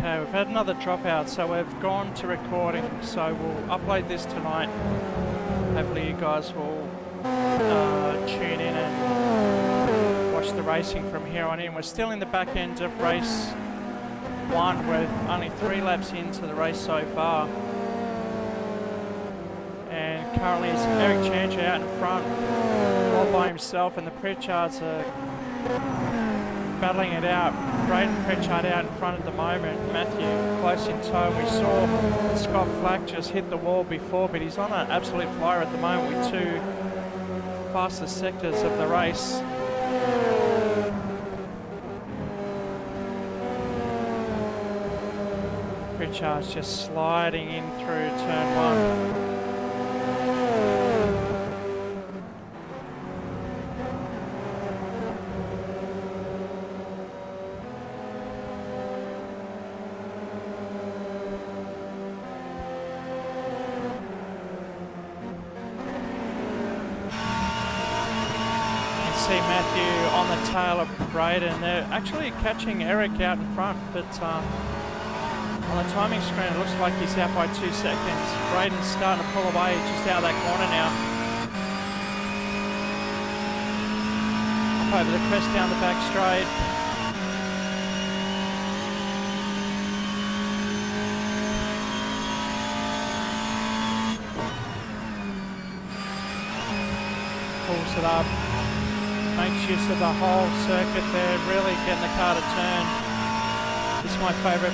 Okay, we've had another dropout, so we've gone to recording, so we'll upload this tonight. Hopefully you guys will tune in and watch the racing from here on in. We're still in the back end of race 1 with only 3 laps into the race so far. And currently it's Eric Chandra out in front, all by himself, and the Pritchards are battling it out. Braden Pritchard out in front at the moment, Matthew close in tow. We saw Scott Flack just hit the wall before, but he's on an absolute flyer at the moment with 2 fastest sectors of the race. Pritchard's just sliding in through turn 1. See Matthew on the tail of Braden. They're actually catching Eric out in front, but on the timing screen it looks like he's out by 2 seconds. Braden's starting to pull away just out of that corner now. Up over the crest down the back straight. Pulls it up. Makes use of the whole circuit there, really getting the car to turn. This is my favourite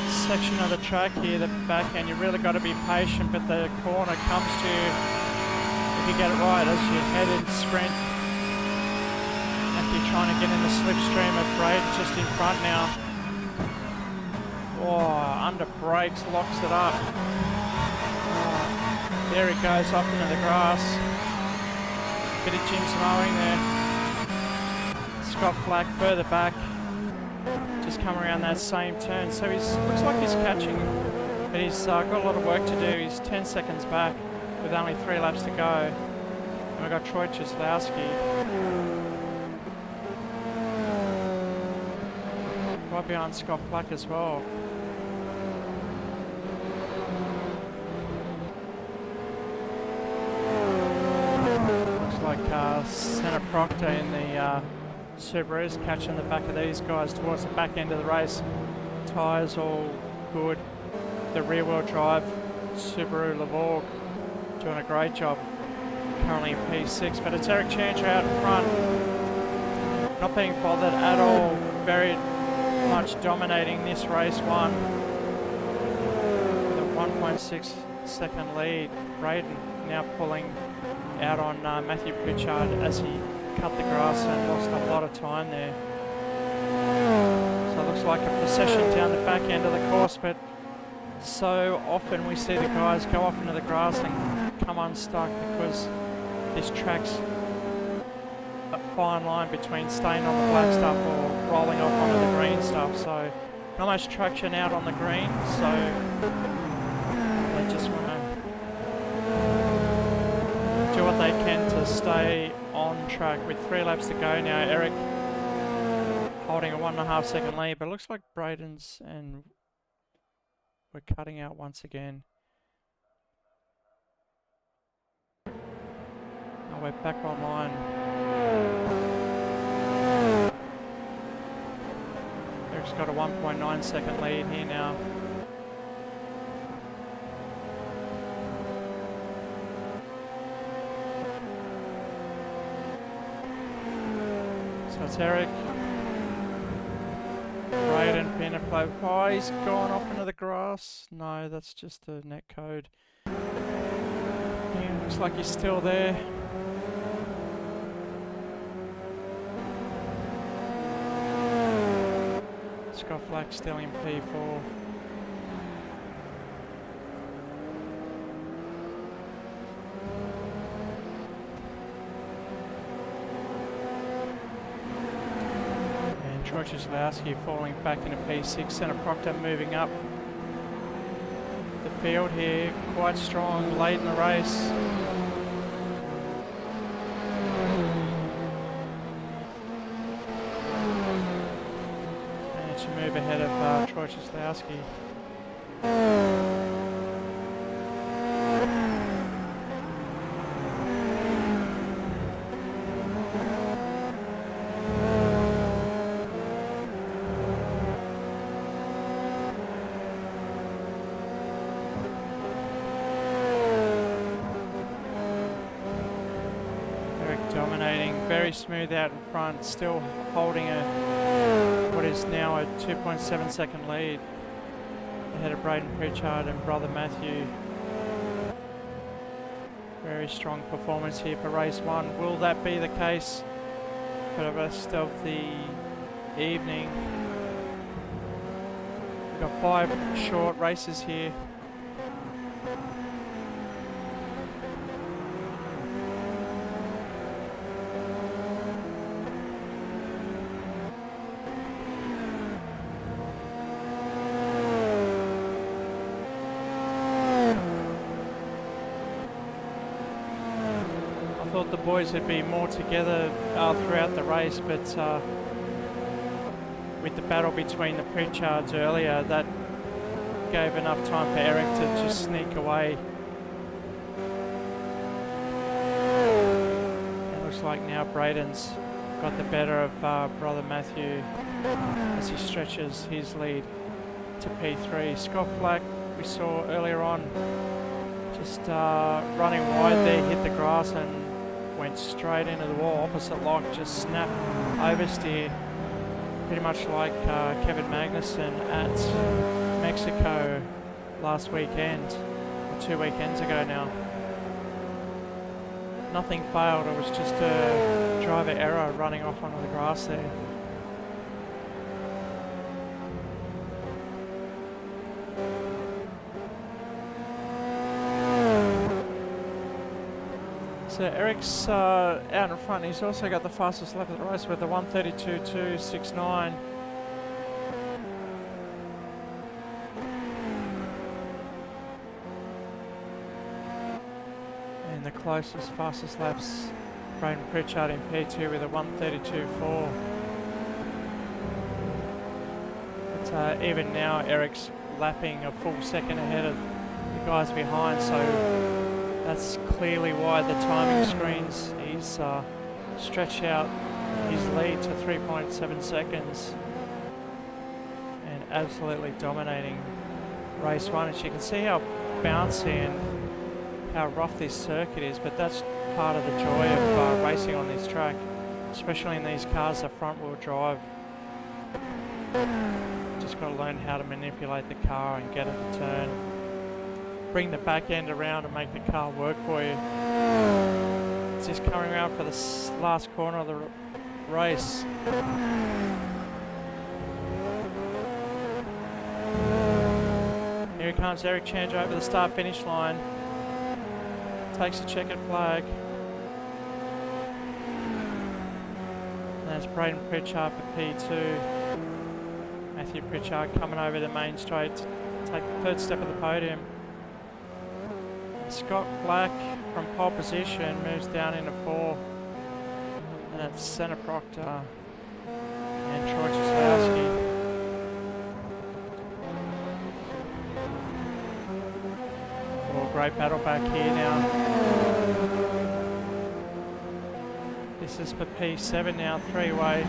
section of the track here, the back end. You really got to be patient, but the corner comes to you if you get it right as you head in sprint. If you're trying to get in the slipstream of Braden just in front now. Oh, under brakes, locks it up. Oh, there it goes off into the grass. Bit of Jim's mowing there. Scott Flack further back, just come around that same turn. So he's looks like he's catching, but he's got a lot of work to do. He's 10 seconds back with only 3 laps to go. And we've got Troy Cieslawski right behind Scott Flack as well. Like Senna Proctor in the Subaru's catching the back of these guys towards the back end of the race. Tyres all good. The rear wheel drive Subaru Levorg doing a great job. Currently in P6, but it's Eric Chandra out in front. Not being bothered at all. Very much dominating this race 1. With a 1.6 second lead. Braden now pulling out on Matthew Pritchard as he cut the grass and lost a lot of time there. So it looks like a procession down the back end of the course, but so often we see the guys go off into the grass and come unstuck because this track's a fine line between staying on the black stuff or rolling off onto the green stuff. So not much traction out on the green, so they just want to do what they can to stay on track. With 3 laps to go now, Eric holding a 1.5 second lead, but it looks like Braden's, and we're cutting out once again. Now we're back online. Eric's got a 1.9 second lead here now. So it's Eric, Braden, Interflow. Oh, he's gone off into the grass. No, that's just the net code. Yeah, looks like he's still there. Scott Flack still in P4. Troy Cieslawski falling back into P6, Senna Proctor moving up the field here, quite strong late in the race. move ahead of Troy Cieslewski. Dominating, very smooth out in front, still holding what is now a 2.7 second lead ahead of Braden Pritchard and brother Matthew. Very strong performance here for race one. Will that be the case for the rest of the evening? We've got 5 short races here. Thought the boys would be more together throughout the race, but with the battle between the Pritchards earlier, that gave enough time for Eric to just sneak away. It looks like now Braden's got the better of brother Matthew as he stretches his lead to P3. Scott Flack, we saw earlier on, just running wide there, hit the grass and went straight into the wall, opposite lock, just snapped oversteer, pretty much like Kevin Magnussen at Mexico last weekend, or 2 weekends ago now. Nothing failed, it was just a driver error running off onto the grass there. So Eric's out in front. He's also got the fastest lap of the race with the 1:32.269. And the closest, fastest laps, Braden Pritchard in P2 with a 1:32.4. But even now, Eric's lapping a full second ahead of the guys behind, so that's clearly why the timing screens, he's stretched out his lead to 3.7 seconds and absolutely dominating race one. As you can see how bouncy and how rough this circuit is, but that's part of the joy of racing on this track, especially in these cars that front wheel drive. Just got to learn how to manipulate the car and get it to turn. Bring the back end around and make the car work for you. It's just coming around for the last corner of the race. Here he comes, Eric Chandra over the start-finish line. Takes a checkered flag. And that's Braden Pritchard for P2. Matthew Pritchard coming over the main straight to take the third step of the podium. Scott Flack from pole position moves down into 4, and that's Senna Proctor and Troy Cieslewski. Oh, great battle back here now. This is for P7 now, 3-way.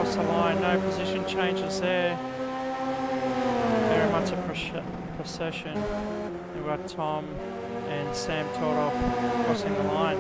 The line, no position changes there. Very much a procession. We've got Tom and Sam Tordoff crossing the line.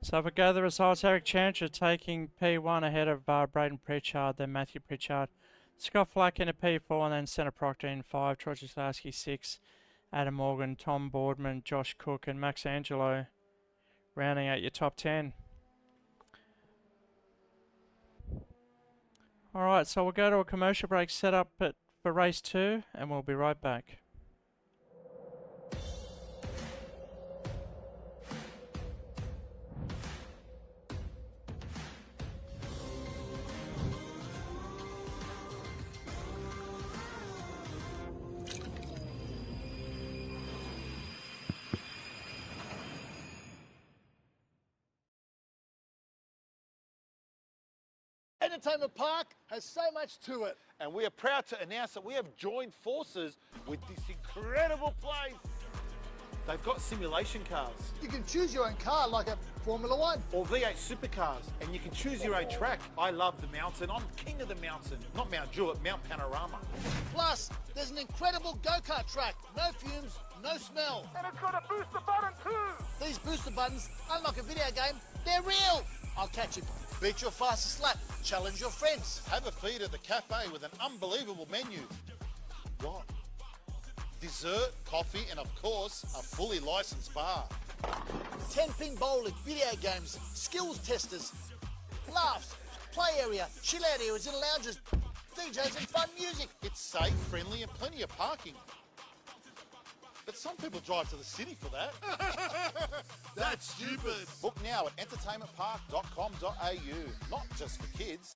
So if we go to the results, Eric Chandra taking P1 ahead of Braden Pritchard, then Matthew Pritchard. Scott Flack in a P4, and then Senna Proctor in 5, Troy Cieslewski 6, Adam Morgan, Tom Boardman, Josh Cook and Max Angelo rounding out your top 10. Alright, so we'll go to a commercial break set up for race 2 and we'll be right back. Entertainment Park has so much to it. And we are proud to announce that we have joined forces with this incredible place. They've got simulation cars. You can choose your own car like a Formula One. Or V8 supercars, and you can choose your own track. I love the mountain. I'm king of the mountain. Not Mount Jewett, Mount Panorama. Plus, there's an incredible go-kart track. No fumes, no smell. And it's got a booster button too. These booster buttons, unlike a video game, they're real. I'll catch you. Beat your fastest lap. Challenge your friends. Have a feed at the cafe with an unbelievable menu. What? Dessert, coffee, and of course, a fully licensed bar. 10-pin bowling, video games, skills testers, laughs, play area, chill out areas and lounges, DJs and fun music. It's safe, friendly, and plenty of parking. But some people drive to the city for that. That's stupid. Book now at entertainmentpark.com.au. Not just for kids.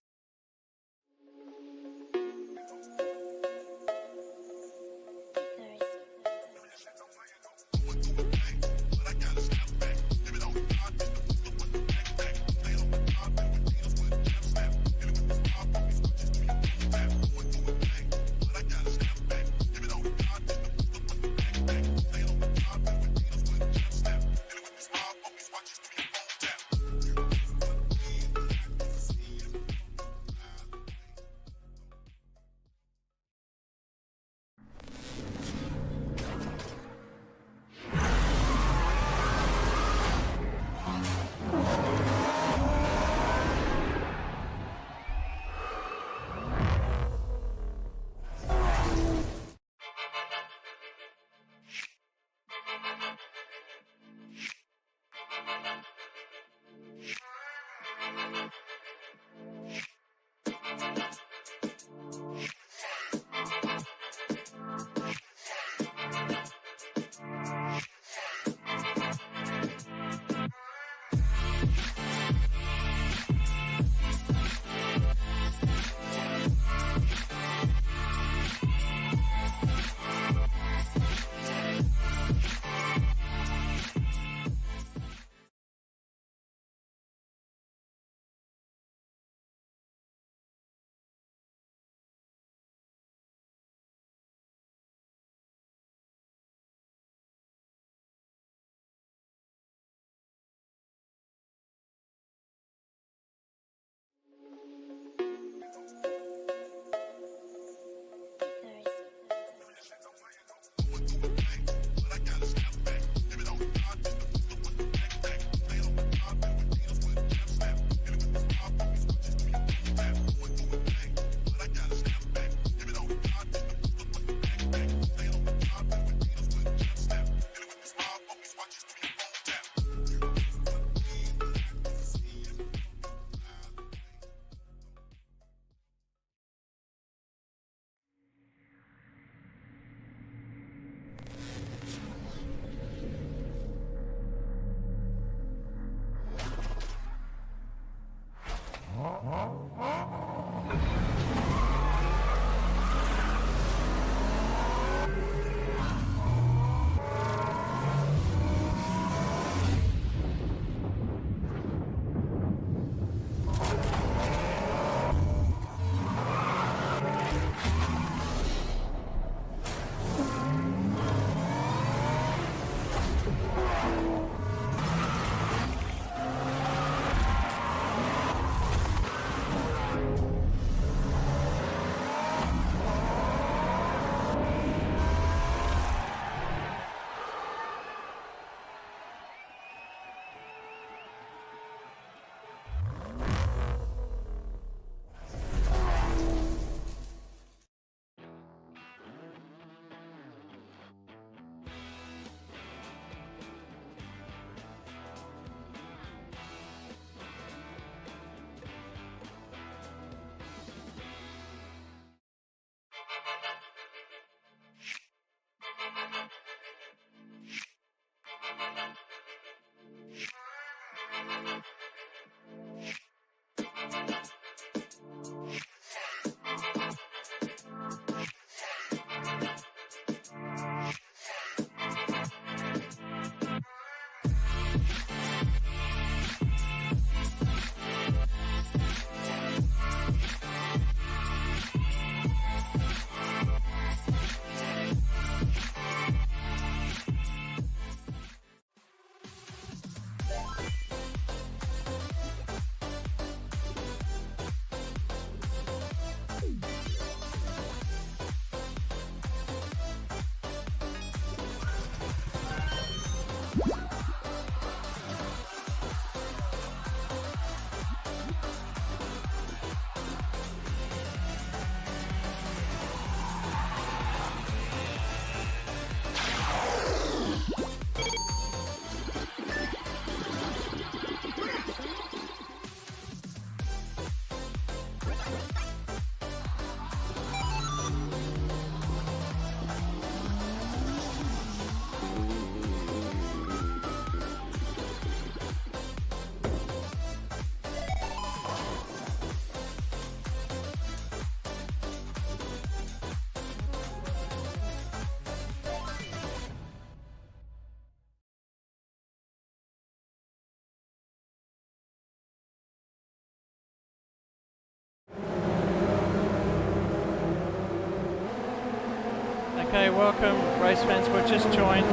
Okay, welcome race fans. We've just joined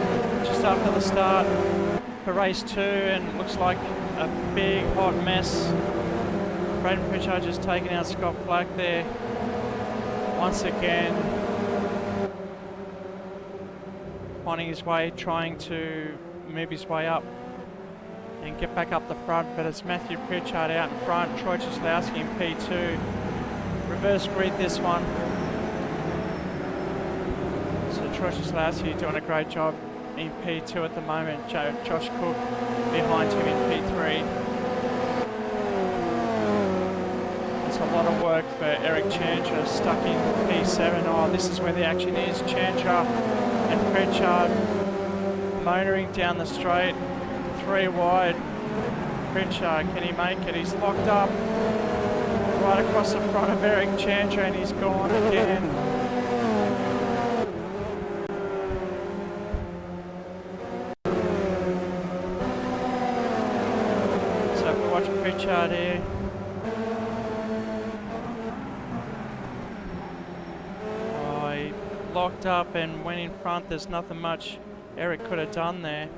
just after the start for race 2, and it looks like a big hot mess. Braden Pritchard just taking out Scott Flack there once again, finding his way, trying to move his way up and get back up the front, but it's Matthew Pritchard out in front, Troy Cieslewski in P2. Reverse grid this one. So Troy Cieslewski doing a great job in P2 at the moment. Josh Cook behind him in P3. It's a lot of work for Eric Chandra, stuck in P7. Oh, this is where the action is. Chandra and Pritchard motoring down the straight. 3 wide. Pritchard, can he make it? He's locked up right across the front of Eric Chandra, and he's gone again. So if we watch Pritchard here, oh, he locked up and went in front. There's nothing much Eric could have done there.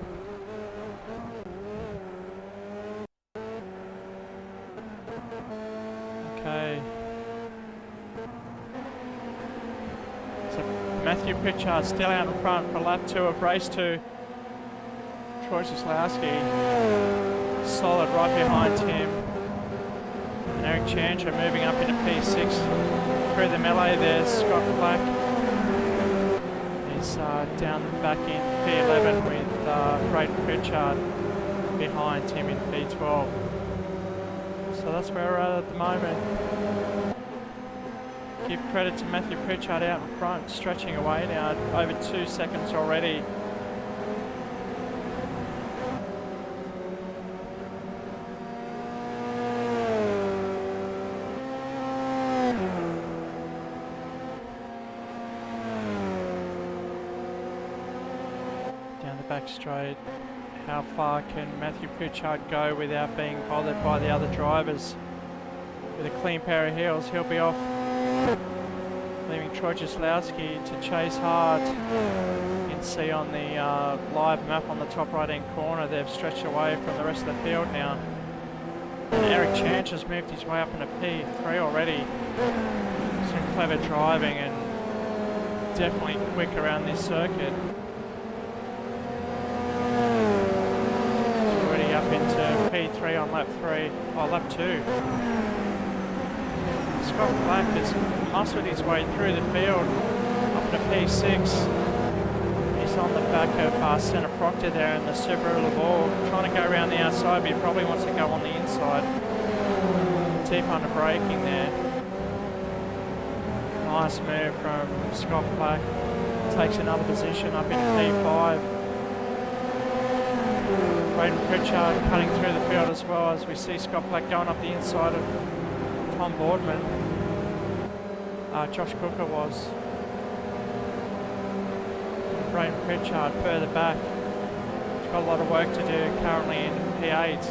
Okay. So Matthew Pritchard still out in front for lap 2 of race 2. Troy Cieslewski solid right behind him. And Eric Chandra moving up into P6 through the melee. There's Scott Flack. He's down back in P11 with Braden Pritchard behind him in P12. So that's where we're at the moment. Give credit to Matthew Pritchard out in front, stretching away now, over 2 seconds already. Down the back straight. How far can Matthew Pritchard go without being bothered by the other drivers? With a clean pair of heels, he'll be off, leaving Troy Cieslewski to chase hard. You can see on the live map on the top right-hand corner, they've stretched away from the rest of the field now. And Eric Chandra's moved his way up into P3 already. Some clever driving and definitely quick around this circuit. Up into P3 on lap 3, or lap 2. Scott Flack has muscled his way through the field up to P6. He's on the back of Senna Proctor there in the Subaru Laval, trying to go around the outside, but he probably wants to go on the inside. Deep under braking there. Nice move from Scott Flack. Takes another position up into P5. Braden Pritchard cutting through the field as well, as we see Scott Flack going up the inside of Tom Boardman. Josh Cooker was. Braden Pritchard further back. He's got a lot of work to do currently in P8.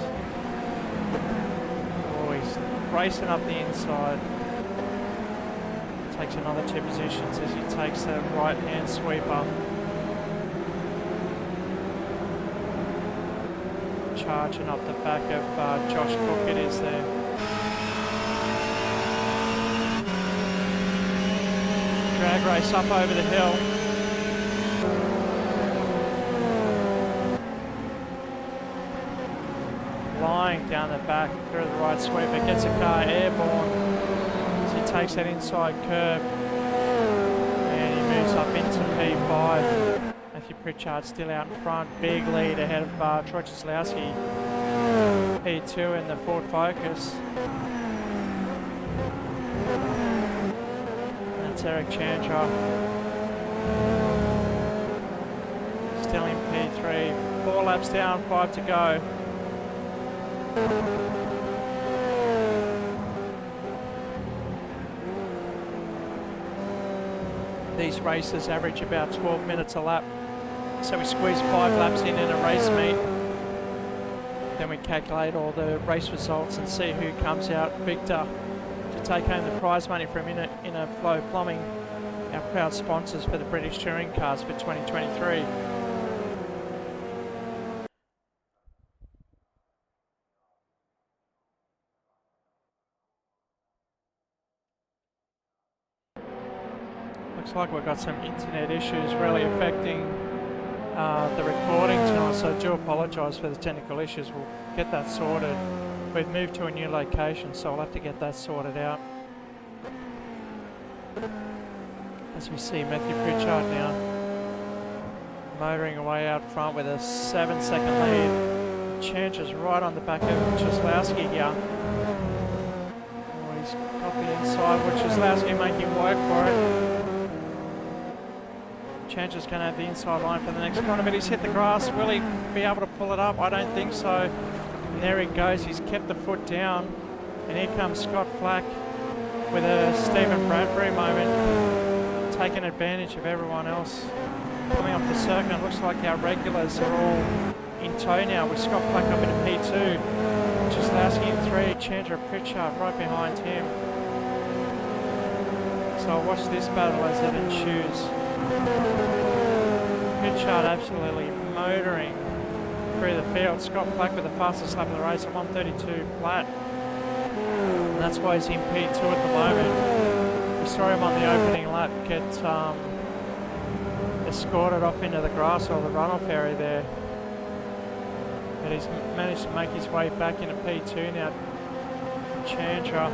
Oh, he's racing up the inside. Takes another 2 positions as he takes the right-hand sweeper. Charging up the back of Josh Cook it is there. Drag race up over the hill. Flying down the back through the right sweeper, gets a car airborne as he takes that inside curb and he moves up into P5. Matthew Pritchard still out in front, big lead ahead of Troy Cieslewski. P2 in the Ford Focus. That's Eric Chandra. Still in P3. 4 laps down, 5 to go. These races average about 12 minutes a lap. So we squeeze 5 laps in a race meet. Then we calculate all the race results and see who comes out victor to take home the prize money from Interflow Plumbing. our proud sponsors for the British Touring Cars for 2023. Looks like we've got some internet issues really affecting the recording tonight, so I do apologise for the technical issues. We'll get that sorted. We've moved to a new location, so I'll have to get that sorted out. As we see Matthew Pritchard now motoring away out front with a 7-second lead. Changes right on the back of Czeslowski here. Oh, he's got the inside, which Czeslowski making work for it. Changes going to have the inside line for the next corner, but he's hit the grass. Will he be able to pull it up? I don't think so. And there he goes. He's kept the foot down. And here comes Scott Flack with a Stephen Bradbury moment, taking advantage of everyone else. Coming off the circuit, looks like our regulars are all in tow now with Scott Flack up into P2. Czeslowski in 3, Chandra Pritchard right behind him. So I'll watch this battle as it ensues. Pritchard absolutely motoring through the field. Scott Flack with the fastest lap of the race at 1:32 flat. And that's why he's in P2 at the moment. We saw him on the opening lap get escorted off into the grass or the runoff area there. But he's managed to make his way back into P2 now. Chandra.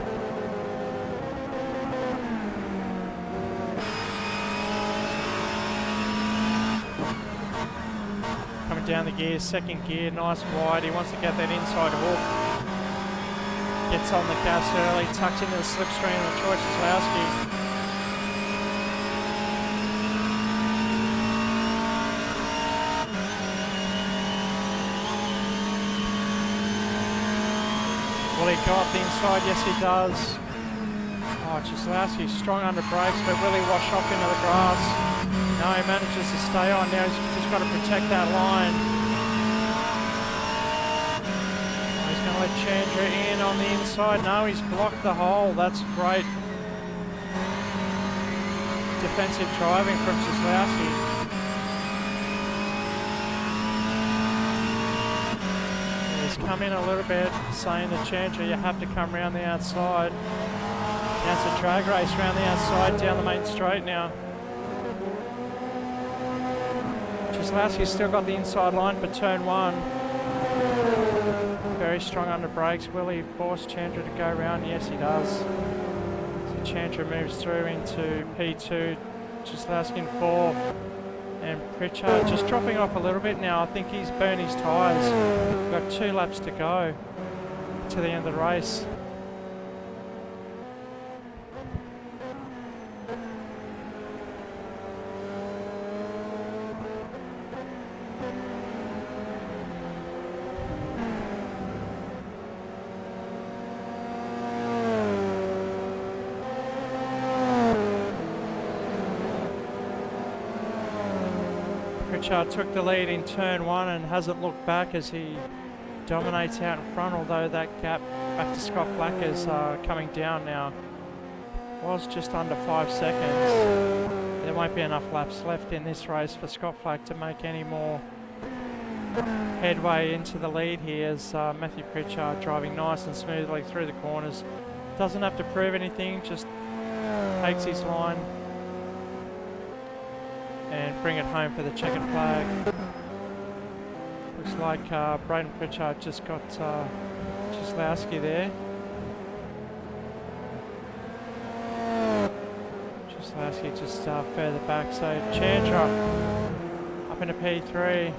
Coming down the gear, second gear, nice wide. He wants to get that inside hook. Gets on the gas early, tucks into the slipstream of Troy Czeslowski. Will he go up the inside? Yes, he does. Oh, Czeslowski strong under brakes, but will he wash off into the grass? No, he manages to stay on. Now he's just got to protect that line. Oh, he's going to let Chandra in on the inside. No, he's blocked the hole. That's great defensive driving from Czeslowski. Come in a little bit, saying to Chandra, you have to come around the outside. Now it's a drag race around the outside, down the main straight now. Czeslowski's still got the inside line for turn 1. Very strong under brakes. Will he force Chandra to go around? Yes, he does. So Chandra moves through into P2, Czeslowski in 4. And Pritchard just dropping off a little bit now. I think he's burned his tyres. We've got 2 laps to go to the end of the race. Pritchard took the lead in turn 1 and hasn't looked back as he dominates out in front, although that gap back to Scott Flack is coming down now. Was just under 5 seconds. There won't be enough laps left in this race for Scott Flack to make any more headway into the lead here as Matthew Pritchard driving nice and smoothly through the corners. Doesn't have to prove anything, just takes his line and bring it home for the checkered flag. Looks like Braden Pritchard just got Czeslowski there. Czeslowski just further back, so Chandra up into P3.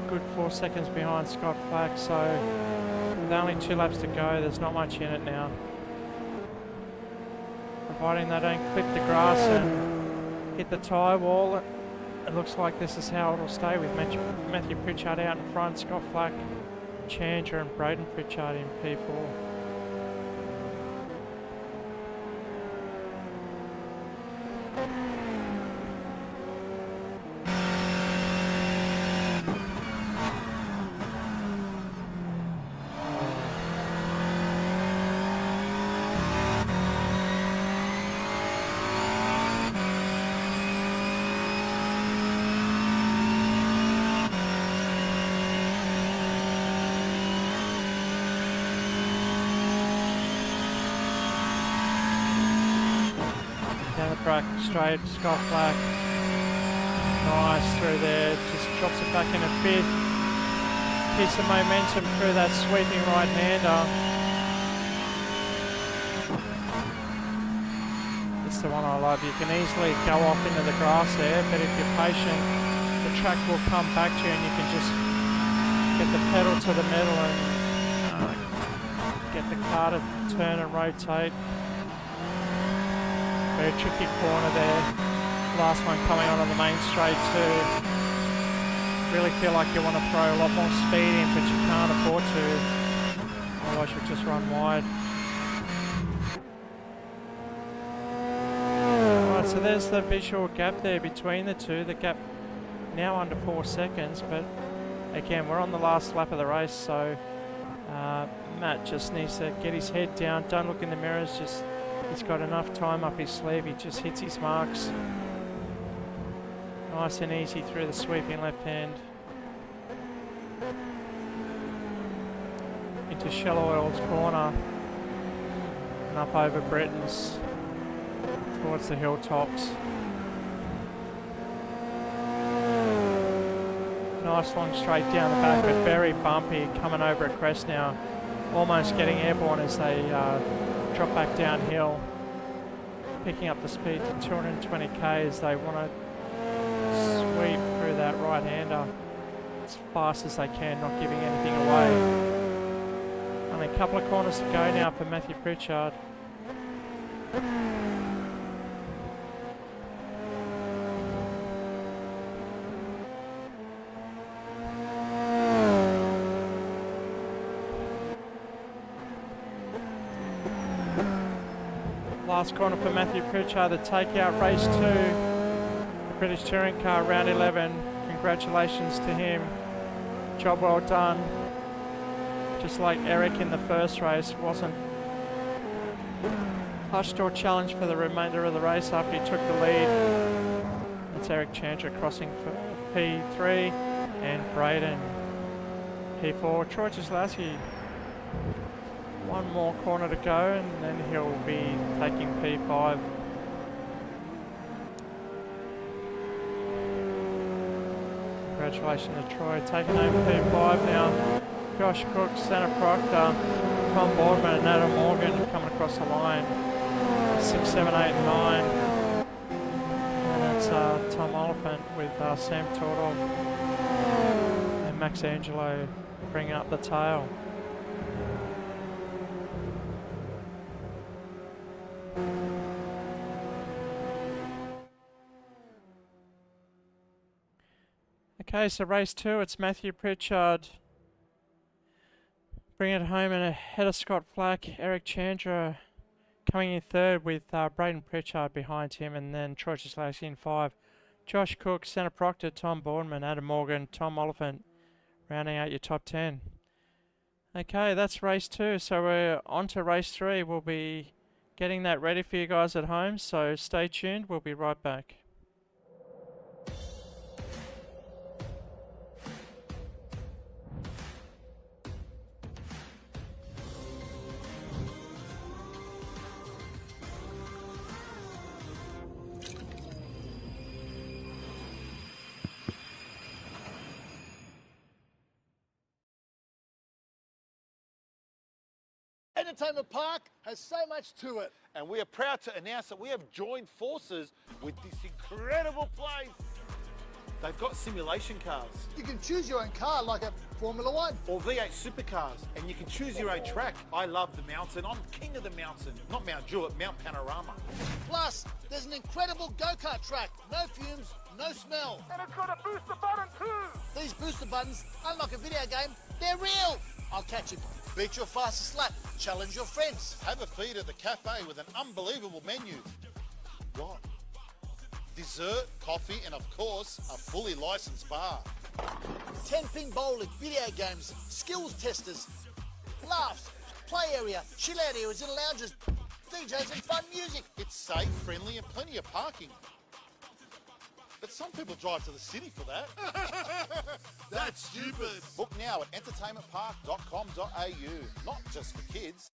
Good 4 seconds behind Scott Flack, so with only 2 laps to go, there's not much in it now. Providing they don't clip the grass and hit the tyre wall, it looks like this is how it'll stay with Matthew Pritchard out in front, Scott Flack, Chandra and Braden Pritchard in P4. back straight, Scott Black. Nice through there, just drops it back into 5th. Keeps the momentum through that sweeping right-hander. It's the one I love. You can easily go off into the grass there, but if you're patient, the track will come back to you and you can just get the pedal to the metal and get the car to turn and rotate. Very tricky corner there. Last one coming on the main straight too. Really feel like you want to throw a lot more speed in, but you can't afford to. Otherwise you'll just run wide. Alright, so there's the visual gap there between the two. The gap now under 4 seconds, but again, we're on the last lap of the race, so Matt just needs to get his head down. Don't look in the mirrors, just he's got enough time up his sleeve. He just hits his marks. Nice and easy through the sweeping left hand. Into Shallow Oil's corner. And up over Britton's towards the hilltops. Nice long straight down the back, but very bumpy, coming over a crest now. Almost getting airborne as they drop back downhill. Picking up the speed to 220k as they want to sweep through that right-hander as fast as they can, not giving anything away. Only a couple of corners to go now for Matthew Pritchard. Last corner for Matthew Pritchard, the takeout, race 2. The British Touring Car, round 11. Congratulations to him. Job well done. Just like Eric in the first race, wasn't pushed or challenged for the remainder of the race after he took the lead. That's Eric Chandra crossing for P3 and Braden P4. Troy Jaslowski. One more corner to go and then he'll be taking P5. Congratulations to Troy, taking over P5 now. Josh Cook, Santa Proctor, Tom Boardman and Adam Morgan coming across the line. 6, 7, 8 and 9. And that's Tom Oliphant with Sam Tordov and Max Angelo bringing up the tail. Okay, so race 2, it's Matthew Pritchard bringing it home and ahead of Scott Flack. Eric Chandra coming in 3rd with Braden Pritchard behind him, and then Troy Jaslowski in 5. Josh Cook, Santa Proctor, Tom Boardman, Adam Morgan, Tom Oliphant rounding out your top 10. Okay, that's race 2, so we're on to race 3. We'll be getting that ready for you guys at home, so stay tuned, we'll be right back. Entertainment Park has so much to it. And we are proud to announce that we have joined forces with this incredible place. They've got simulation cars. You can choose your own car like a Formula One. Or V8 supercars, and you can choose your own track. I love the mountain. I'm king of the mountain. Not Mount Jewett, Mount Panorama. Plus, there's an incredible go-kart track. No fumes, no smell. And it's got a booster button too! These booster buttons, unlike a video game, they're real. I'll catch you. Beat your fastest lap. Challenge your friends. Have a feed at the cafe with an unbelievable menu. What? Dessert, coffee, and of course, a fully licensed bar. 10-pin bowling, video games, skills testers, laughs, play area, chill out areas and lounges, DJs and fun music. It's safe, friendly, and plenty of parking. But some people drive to the city for that. That's stupid. Book now at entertainmentpark.com.au. Not just for kids.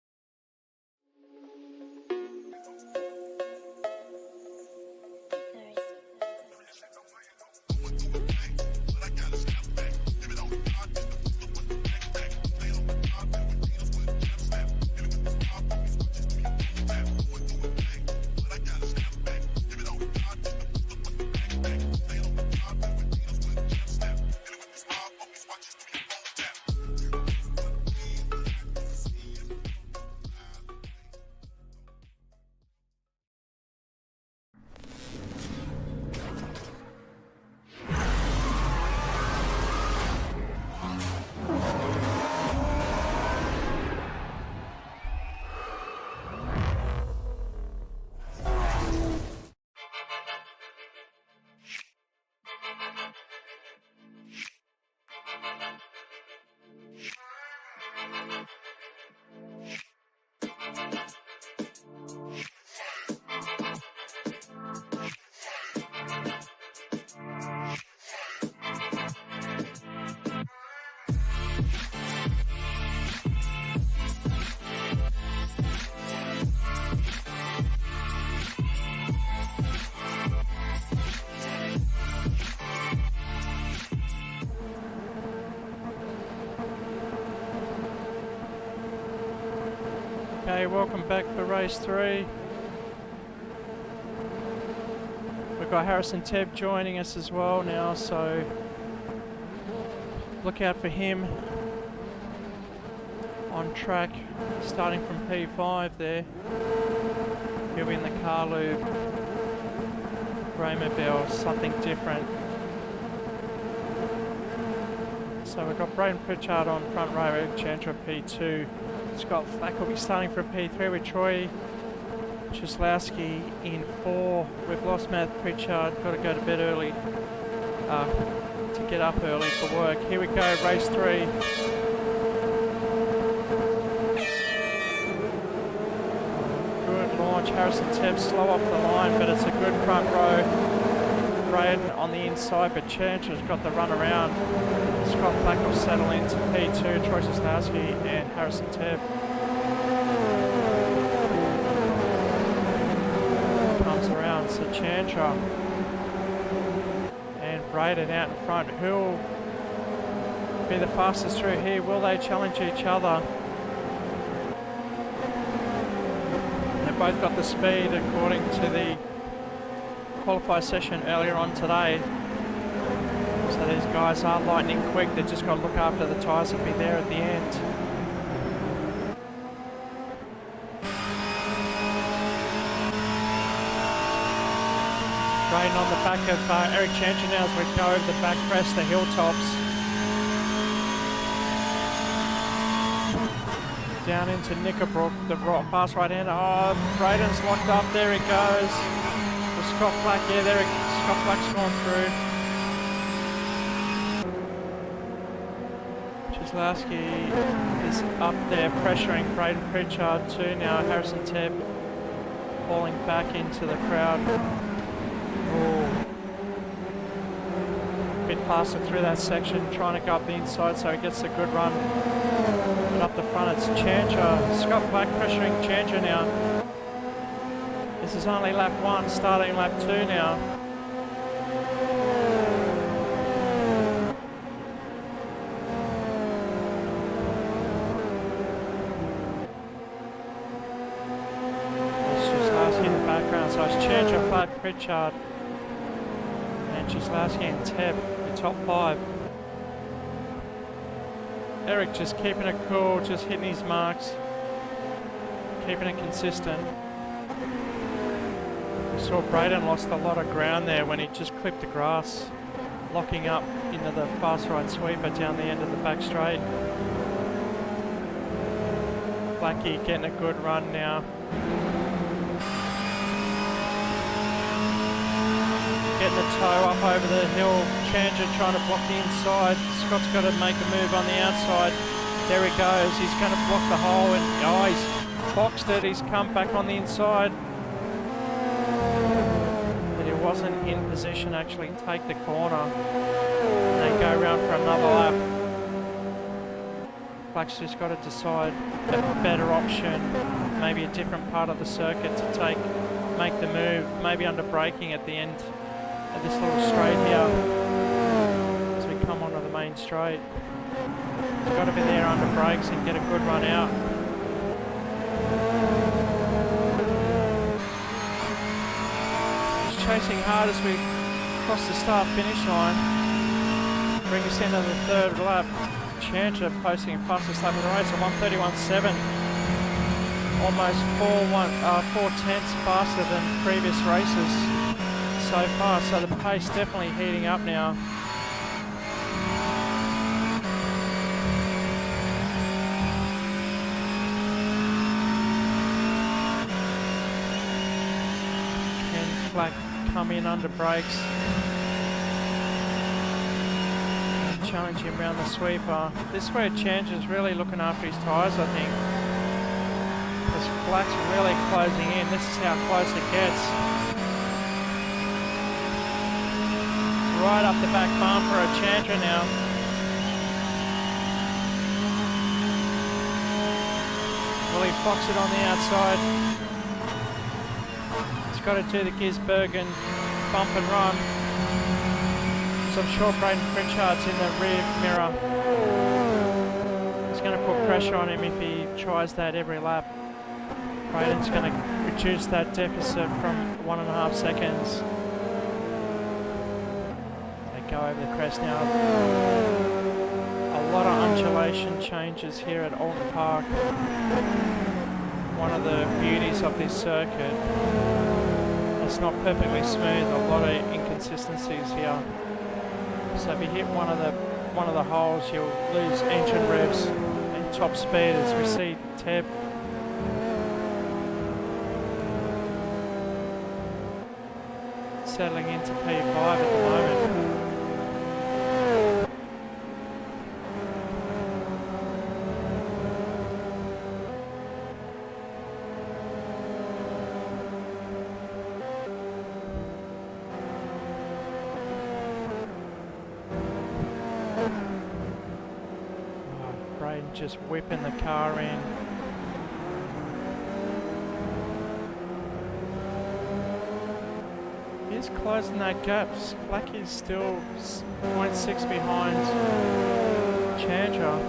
Okay, welcome back for race 3. We've got Harrison Tebb joining us as well now, so look out for him on track, starting from P5 there. He'll be in the Carlube Raymobile, something different. So we've got Braden Pritchard on front row, Eric Chandra P2. Scott Flack will be starting for P3 with Troy Cieslawski in 4. We've lost Matt Pritchard, got to go to bed early to get up early for work. Here we go, race 3. Good launch, Harrison Tebb slow off the line, but it's a good front row. Braden on the inside, but Chandler's got the run around. Scott Flack will settle into P2, Troy Cieslawski and Harrison Tebb. Comes around, so Chandra and Braden out in front. Who'll be the fastest through here? Will they challenge each other? They've both got the speed according to the qualify session earlier on today. So these guys are lightning quick, they've just got to look after the tyres and be there at the end. Braden on the back of Eric Chandra now as we go over the back crest, the hilltops. Down into Knickerbrook, the fast right hander. Oh, Braden's locked up, there he goes. With Scott Flack, yeah, there Scott Flack's gone through. Cieslawski is up there pressuring Braden Pritchard too now. Harrison Tebb falling back into the crowd. Ooh. A bit faster through that section, trying to go up the inside so he gets a good run. But up the front it's Chandra. Scott Flack pressuring Chandra now. This is only lap 1, starting lap 2 now. So it's Chandra, Flack, Pritchard, and Cieslawski and Tebb, the top 5. Eric just keeping it cool, just hitting his marks, keeping it consistent. We saw Braden lost a lot of ground there when he just clipped the grass, locking up into the fast right sweeper down the end of the back straight. Flacky getting a good run now. Getting the toe up over the hill. Chandra trying to block the inside. Scott's got to make a move on the outside. There he goes. He's going to block the hole and oh, he's boxed it. He's come back on the inside. But he wasn't in position to actually take the corner and go around for another lap. Flack's just got to decide a better option, maybe a different part of the circuit to make the move, maybe under braking at the end. This little straight here as we come onto the main straight. He's got to be there under brakes and get a good run out. Just chasing hard as we cross the start finish line. Bring us into the 3rd lap. Chandra posting fastest lap of the race at 1:31.7. Almost 4 tenths faster than previous races so far, so the pace definitely heating up now. Can Flack come in under brakes? Challenge him around the sweeper. This is where Chandra's really looking after his tyres, I think. Because Flack's really closing in. This is how close it gets. Right up the back bumper of Chandra now. Will he fox it on the outside? He's got to do the Gisbergen bump and run. So I'm sure Braden Pritchard's in the rear mirror. He's going to put pressure on him if he tries that every lap. Braden's going to reduce that deficit from 1.5 seconds. They go over the crest now. A lot of undulation changes here at Oulton Park. One of the beauties of this circuit. It's not perfectly smooth, a lot of inconsistencies here. So if you hit one of the holes, you'll lose engine revs and top speed, as we see Teb. Settling into P5 at the moment. Just whipping the car in. He's closing that gap. Flackie's still 0.6 behind Chandra.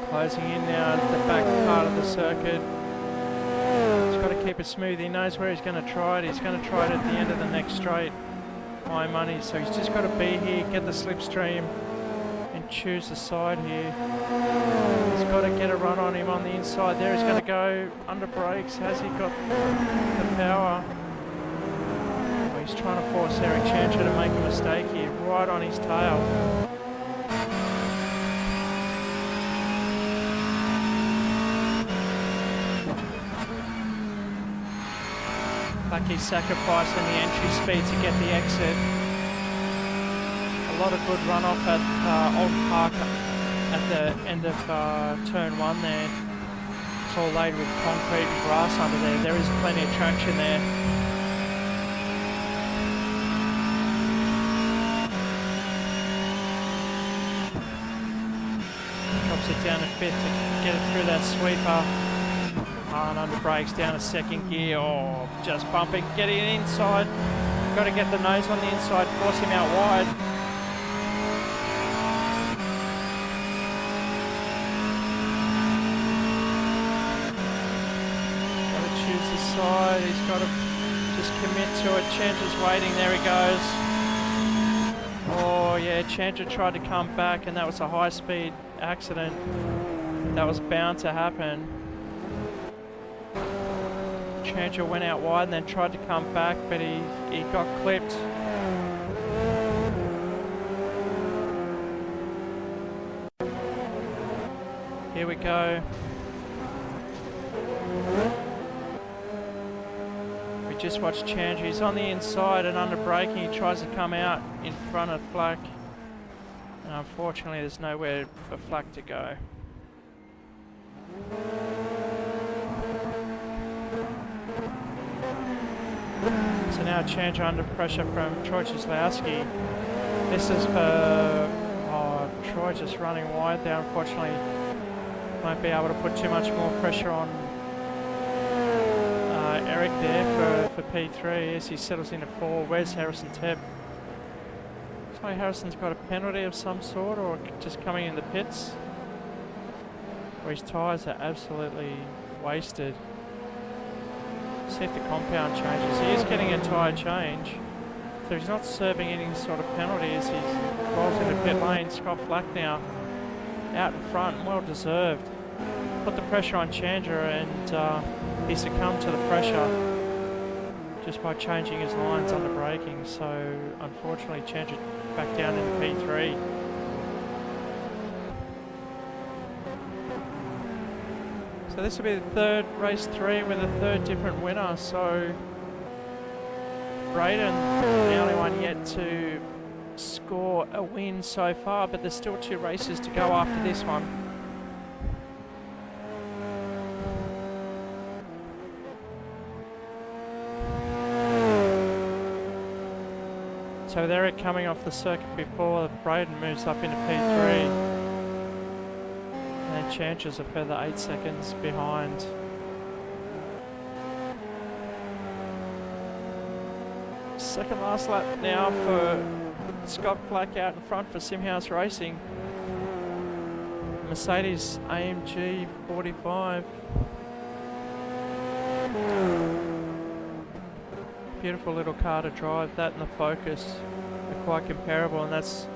Closing in now at the back part of the circuit. He's got to keep it smooth. He knows where he's going to try it. He's going to try it at the end of the next straight. My money. So he's just got to be here, get the slipstream, and choose the side here. He's got to get a run on him on the inside there. He's going to go under brakes. Has he got the power? Well, he's trying to force Eric Chandra to make a mistake here, right on his tail. He's sacrificing the entry speed to get the exit. A lot of good runoff at Oulton Park at the end of turn 1 there. It's all laid with concrete and grass under there. There is plenty of traction there. Drops it down to 5th to get it through that sweeper. And under brakes down to 2nd gear. Oh, just bumping, getting it inside. Got to get the nose on the inside, force him out wide. Got to choose the side. He's got to just commit to it. Chandra's waiting. There he goes. Oh yeah, Chandra tried to come back, and that was a high-speed accident. That was bound to happen. Chandra went out wide and then tried to come back, but he got clipped. Here we go. We just watched Chandra. He's on the inside and under braking. He tries to come out in front of Flack. And unfortunately, there's nowhere for Flack to go. So now Chandra under pressure from Troy Cieslowski. This is for Troy just running wide there. Unfortunately, won't be able to put too much more pressure on Eric there for P3 as he settles into 4. Where's Harrison Tebb? Looks like Harrison's got a penalty of some sort, or just coming in the pits. Where his tyres are absolutely wasted. See if the compound changes. He is getting a tyre change, so he's not serving any sort of penalty as he rolls into pit lane. Scott Flack now out in front, well deserved. Put the pressure on Chandra, and he succumbed to the pressure just by changing his lines under braking. So unfortunately, Chandra back down into P3. So this will be the third race 3 with a third different winner. So Braden, the only one yet to score a win so far, but there's still 2 races to go after this one. So with Eric coming off the circuit before, Braden moves up into P3. And Chandra's a further 8 seconds behind. Second last lap now for Scott Flack out in front for SimHaus Racing. Mercedes AMG 45. Beautiful little car to drive. That and the Focus are quite comparable, and that's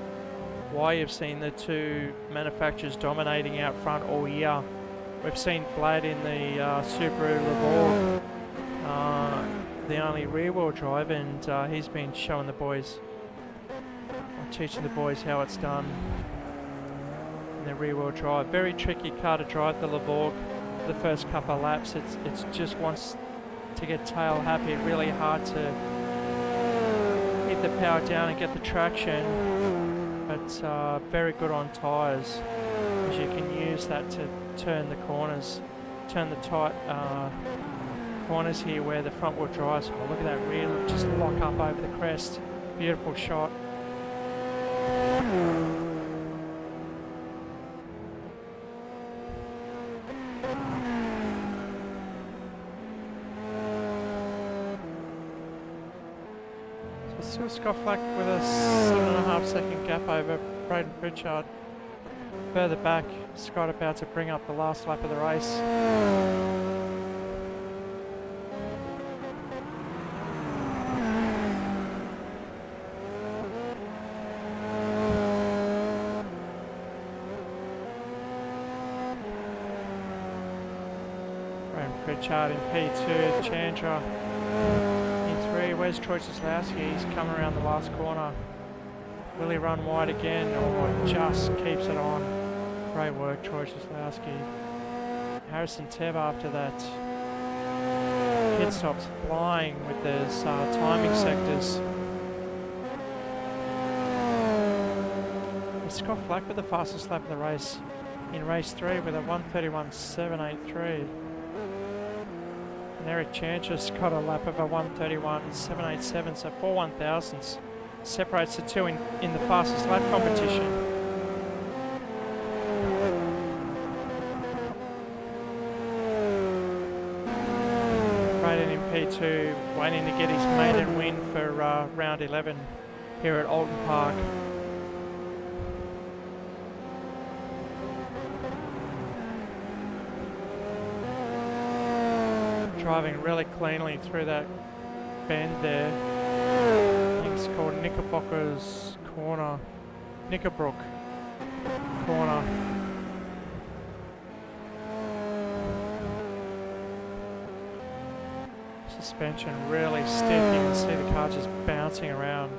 why you've seen the two manufacturers dominating out front all year. We've seen Vlad in the Subaru Levorg, the only rear-wheel drive, and he's been showing the boys, or teaching the boys how it's done in the rear-wheel drive. Very tricky car to drive, the Levorg. The first couple of laps, it's just wants to get tail happy. Really hard to keep the power down and get the traction, but very good on tyres, because you can use that to turn the corners, turn the tight corners here where the front wheel drives. Oh, look at that rear, just lock up over the crest. Beautiful shot. So still Scott Flack with a 7.5 second gap over Braden Pritchard. Further back, Scott about to bring up the last lap of the race. Pritchard in P2, Chandra in 3. Where's Troy Kozlowski? He's come around the last corner. Will he run wide again, or just keeps it on? Great work, Troy Kozlowski. Harrison Tebb after that pit stops flying with those timing sectors. Scott Flack with the fastest lap of the race in race 3 with a 1:31.783. And Eric Chancher's got a lap of a 1:31.787, so 4 1,000ths separates the two in the fastest lap competition. Braden in P2, waiting to get his maiden win for round 11 here at Oulton Park. Driving really cleanly through that bend there. I think it's called Knickerbocker's Corner. Knickerbrook Corner. Suspension really stiff. You can see the car just bouncing around.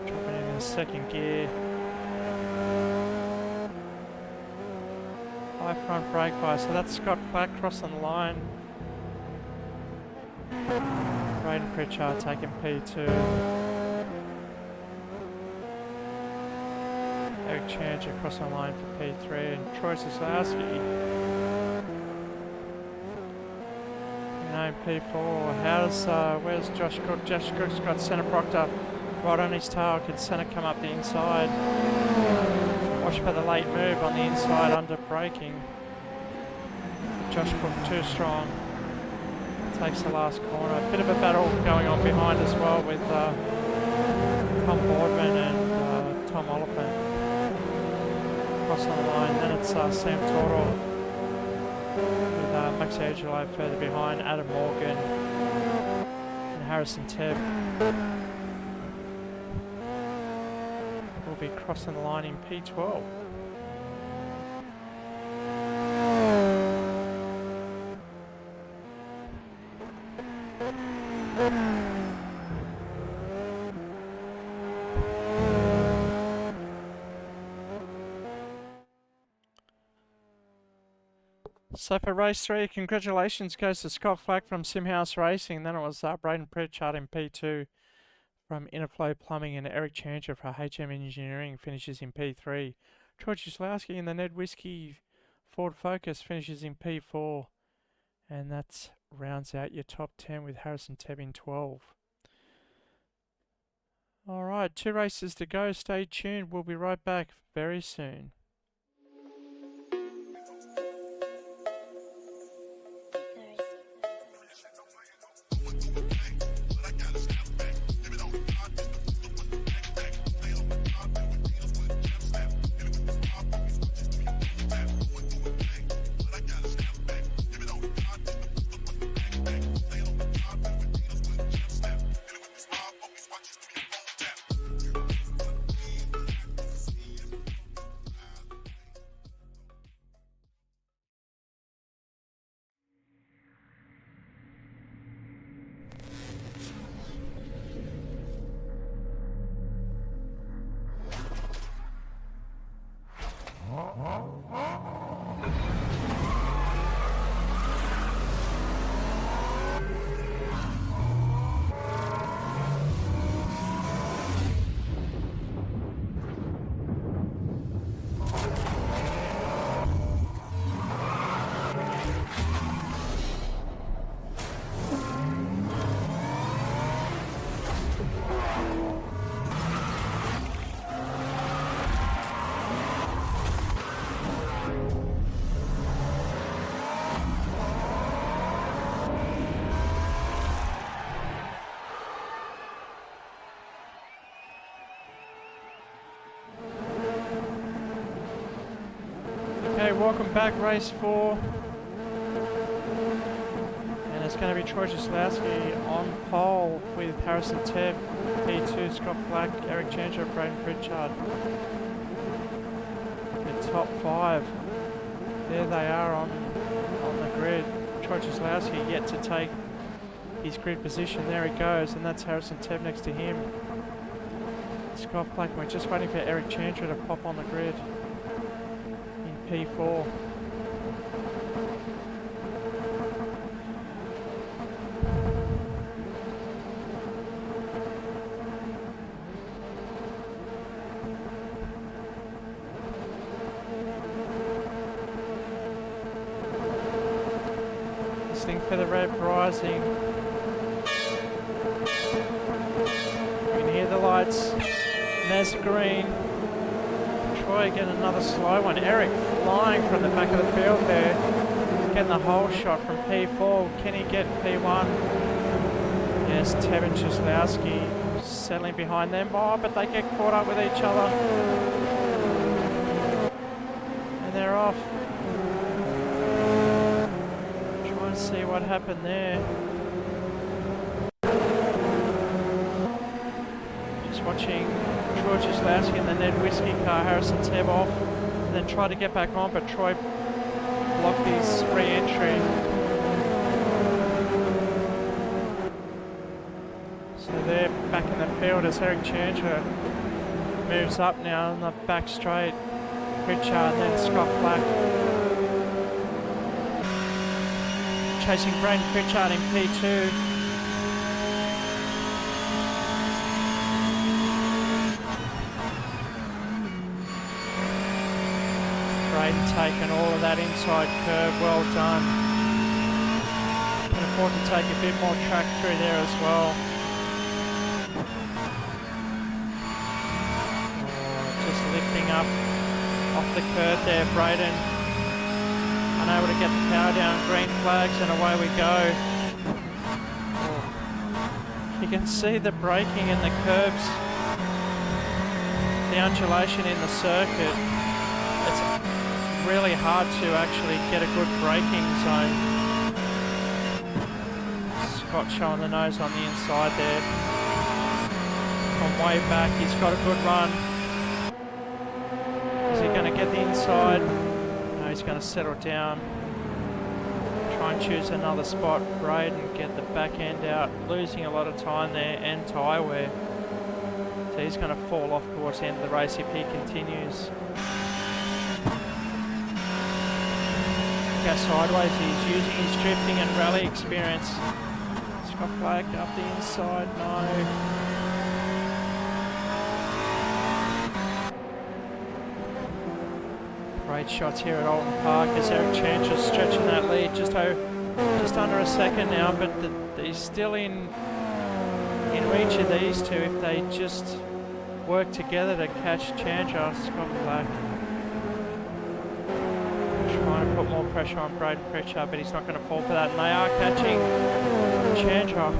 Dropping in the second gear. High front brake by, so that's Scott Flack crossing the line. Braden Pritchard taking P2. Eric Chandler crossing the line for P3, and Troy Kozlowski in P4. Where's Josh Cook? Josh Cook's got Senna Proctor right on his tail. Can Senna come up the inside? Watch for the late move on the inside under braking. Josh Cook too strong. Takes the last corner. A bit of a battle going on behind as well with Tom Boardman and Tom Oliphant. Crossing the line. Then it's Sam Tordorf with Max Angelo further behind. Adam Morgan and Harrison Tebb will be crossing the line in P12. So for race 3, congratulations goes to Scott Flack from SimHaus Racing. Then it was Braden Pritchard in P2 from Interflow Plumbing, and Eric Chandler for HM Engineering finishes in P3. Troy Kozlowski in the Ned Whiskey Ford Focus finishes in P4. And that rounds out your top 10 with Harrison Tebb in 12. Alright, 2 races to go. Stay tuned. We'll be right back very soon. welcome back, race 4. And it's going to be Troy Jaslowski on pole with Harrison Tebb, P2, Scott Flack, Eric Chandler, Braden Pritchard. The top 5. There they are on the grid. Troy Jaslowski yet to take his grid position. There he goes, and that's Harrison Tebb next to him. Scott Flack, we're just waiting for Eric Chandler to pop on the grid in P4. Listening for the red rising. You can hear the lights. And there's the green. Troy getting another slow one. Eric flying from the back of the field there. Getting the whole shot from P4. Can he get P1? Yes, Tebb and Jaslowski settling behind them. Oh, but they get caught up with each other. And they're off. Try and see what happened there. Just watching Troy Jaslowski and the Ned Whiskey car, Harrison Tebb off, and then try to get back on, but Troy blocked his re-entry. So they're back in the field as Eric Chandler moves up now on the back straight. Pritchard and then Scott Flack. Chasing Braden Pritchard in P2. Taking all of that inside curve, well done. Can afford to take a bit more track through there as well. Just lifting up off the curve there, Braden. Unable to get the power down, green flags, and away we go. You can see the braking in the curbs, the undulation in the circuit. It's really hard to actually get a good braking zone. Scott showing the nose on the inside there. From way back, he's got a good run. Is he going to get the inside? No, he's going to settle down. Try and choose another spot. Braden get the back end out, losing a lot of time there and tyre wear. So he's going to fall off towards the end of the race if he continues. Sideways, he's using his drifting and rally experience. Scott Flack up the inside, no. Great shots here at Oulton Park as Eric Chandler stretching that lead just under a second now, but he's still in reach of these two if they just work together to catch Chandler. Scott Flack trying to put more pressure on Braden Pritchard, but he's not going to fall for that. And they are catching Chandler.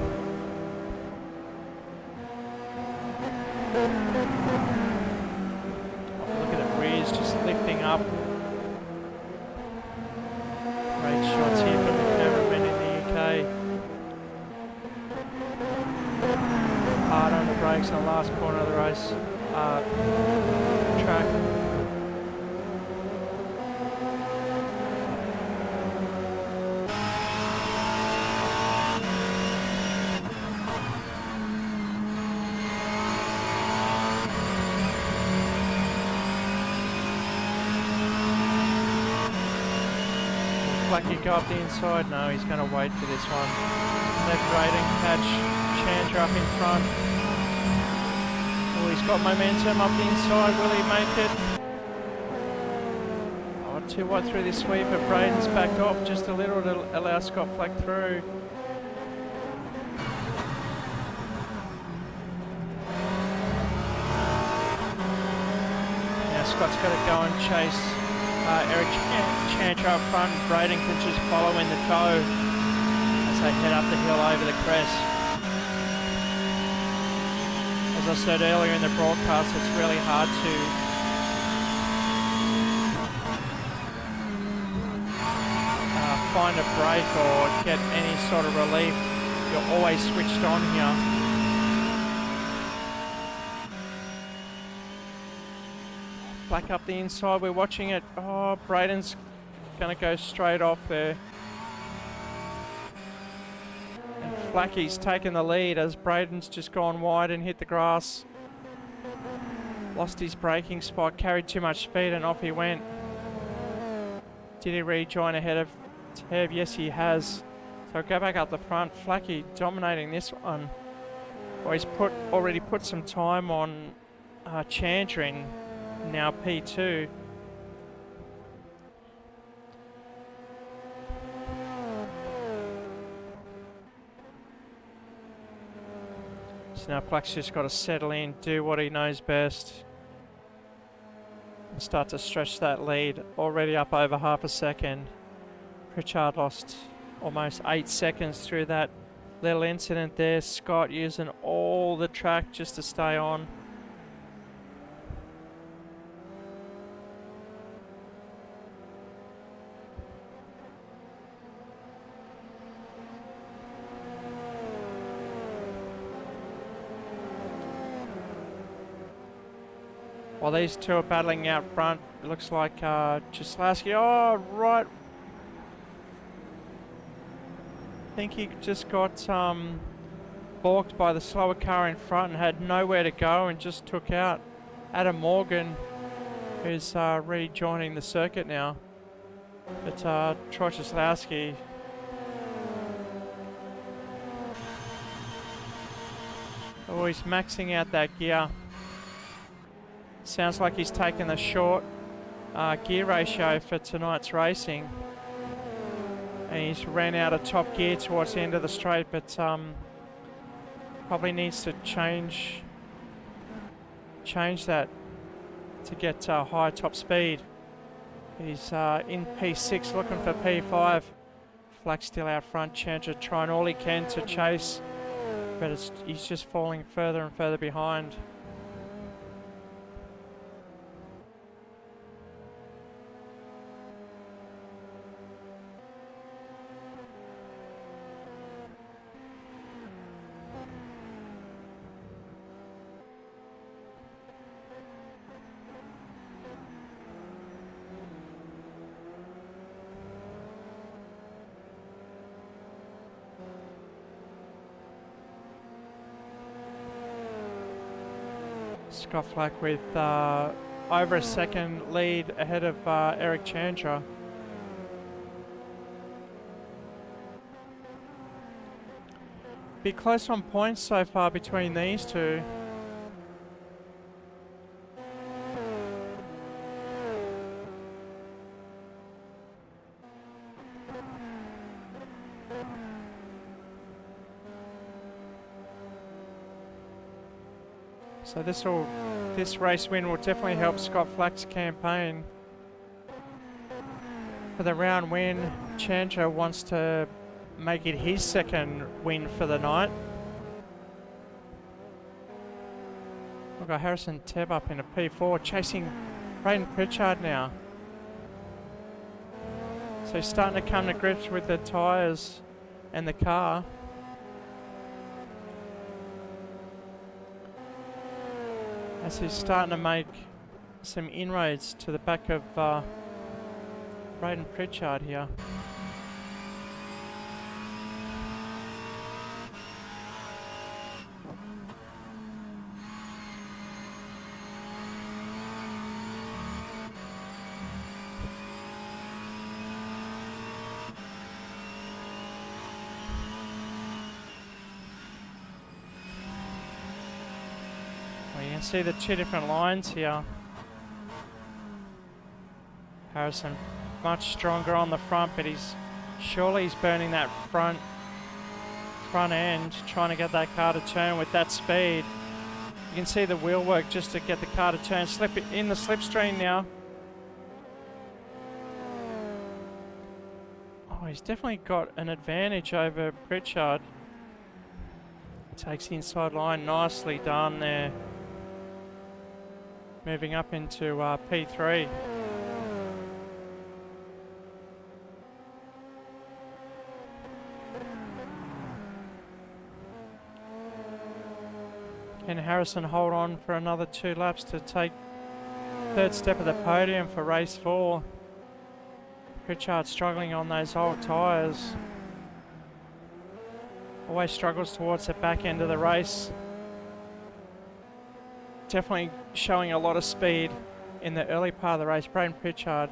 Oh, look at the breeze just lifting up. Great shots here from the cameramen in the UK. Hard on the brakes in the last corner of the race track. Flacky go up the inside. No, he's going to wait for this one. Let Braden catch Chandler up in front. Oh, he's got momentum up the inside. Will he make it? Oh, too wide through this sweep, but Braden's backed off just a little to allow Scott Flack through. Now Scott's got to go and chase Eric Chandler up front. Braden can just follow in the tow as they head up the hill over the crest. As I said earlier in the broadcast, it's really hard to find a break or get any sort of relief, you're always switched on here. Back up the inside, we're watching it. Oh, Braden's going to go straight off there. And Flacky's taken the lead as Braden's just gone wide and hit the grass. Lost his braking spot, carried too much speed and off he went. Did he rejoin ahead of Teb? Yes, he has. So go back up the front. Flacky dominating this one. Well, he's already put some time on Chandra in now P2. So now Flack's just got to settle in, do what he knows best. And start to stretch that lead. Already up over half a second. Pritchard lost almost 8 seconds through that little incident there. Scott using all the track just to stay on. While these two are battling out front, it looks like Jaslowski, oh, right. I think he just got balked by the slower car in front and had nowhere to go and just took out Adam Morgan, who's rejoining the circuit now. But Troy Jaslowski, oh, he's maxing out that gear. Sounds like he's taken the short gear ratio for tonight's racing. And he's ran out of top gear towards the end of the straight, but probably needs to change that to get high top speed. He's in P6 looking for P5. Flack still out front. Chandra trying all he can to chase, but he's just falling further and further behind. Scott Flack with over a second lead ahead of Eric Chandra. Be close on points so far between these two. So this race win will definitely help Scott Flack's campaign. For the round win, Chandra wants to make it his second win for the night. We've got Harrison Tebb up in a P4, chasing Braden Pritchard now. So he's starting to come to grips with the tyres and the car. As he's starting to make some inroads to the back of Braden Pritchard here. You can see the two different lines here. Harrison much stronger on the front, but he's burning that front end, trying to get that car to turn with that speed. You can see the wheel work just to get the car to turn. Slip it in the slipstream now. Oh, he's definitely got an advantage over Pritchard. Takes the inside line, nicely done there. Moving up into P3. Can Harrison hold on for another 2 laps to take third step of the podium for race 4? Pritchard struggling on those old tyres. Always struggles towards the back end of the race. Definitely showing a lot of speed in the early part of the race. Braden Pritchard,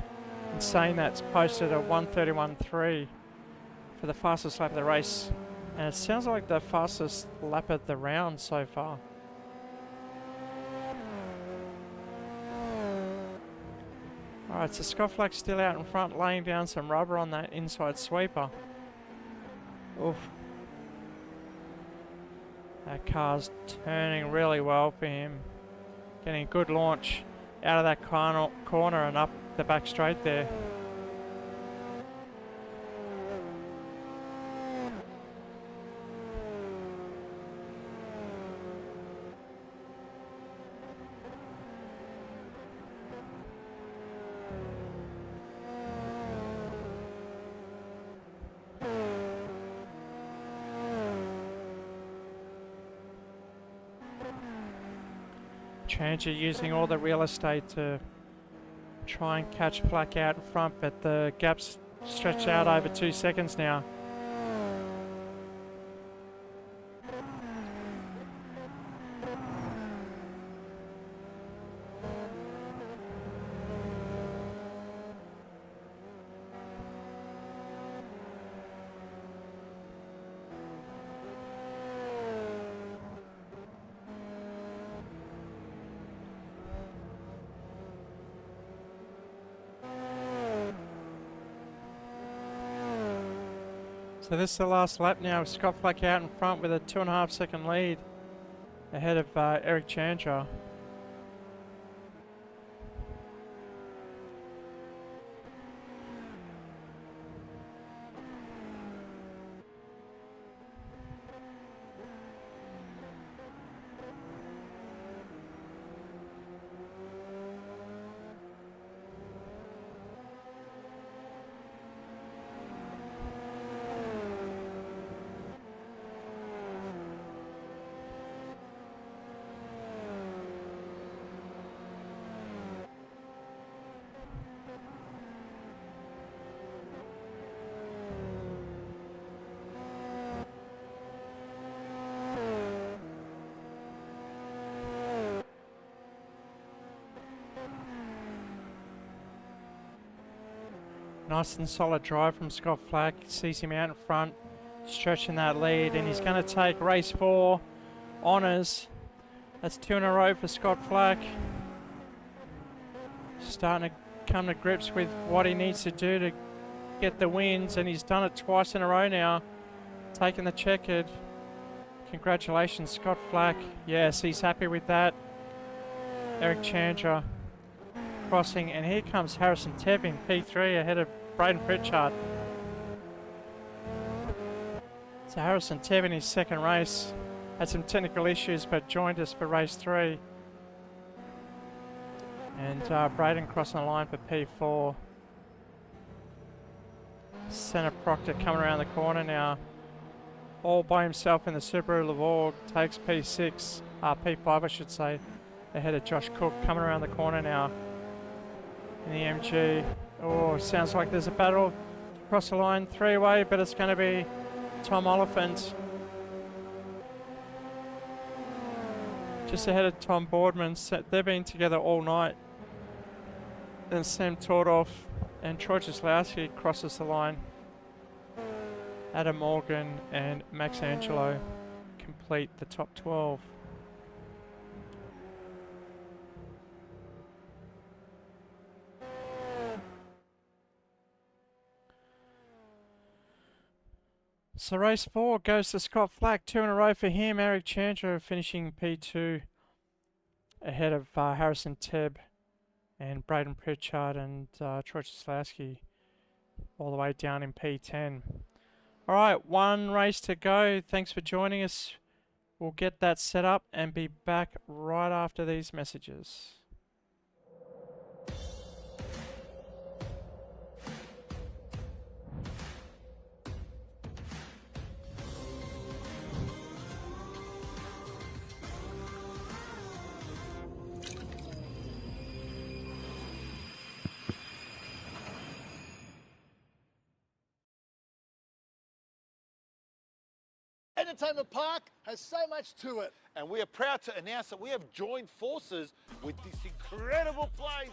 in saying that's posted a 1:31.3 for the fastest lap of the race. And it sounds like the fastest lap of the round so far. Alright, so Scott Flack still out in front, laying down some rubber on that inside sweeper. Oof. That car's turning really well for him. Getting a good launch out of that corner and up the back straight there. Changer using all the real estate to try and catch Flack out in front, but the gap's stretched out over 2 seconds now. So this is the last lap now. Scott Flack out in front with a 2.5 second lead ahead of Eric Chandra. Nice and solid drive from Scott Flack. Sees him out in front, stretching that lead, and he's going to take race 4 honours. That's 2 in a row for Scott Flack. Starting to come to grips with what he needs to do to get the wins, and he's done it twice in a row now, taking the checkered. Congratulations, Scott Flack. Yes, he's happy with that. Eric Chandra crossing, and here comes Harrison Tebb in P3 ahead of Braden Pritchard. So Harrison Tebb in his second race had some technical issues but joined us for race 3. And Braden crossing the line for P4. Senna Proctor coming around the corner now, all by himself in the Subaru Levorg, takes P6, P5 I should say, ahead of Josh Cook coming around the corner now in the MG. Oh, sounds like there's a battle across the line, 3-way, but it's going to be Tom Oliphant just ahead of Tom Boardman. They've been together all night. Then Sam Tordoff and Troy Jaslowski crosses the line. Adam Morgan and Max Angelo complete the top 12. So race 4 goes to Scott Flack, 2 in a row for him. Eric Chandra finishing P2 ahead of Harrison Tebb and Braden Pritchard and Troy Jaslowski all the way down in P10. Alright, 1 race to go. Thanks for joining us. We'll get that set up and be back right after these messages. Entertainment Park has so much to it. And we are proud to announce that we have joined forces with this incredible place.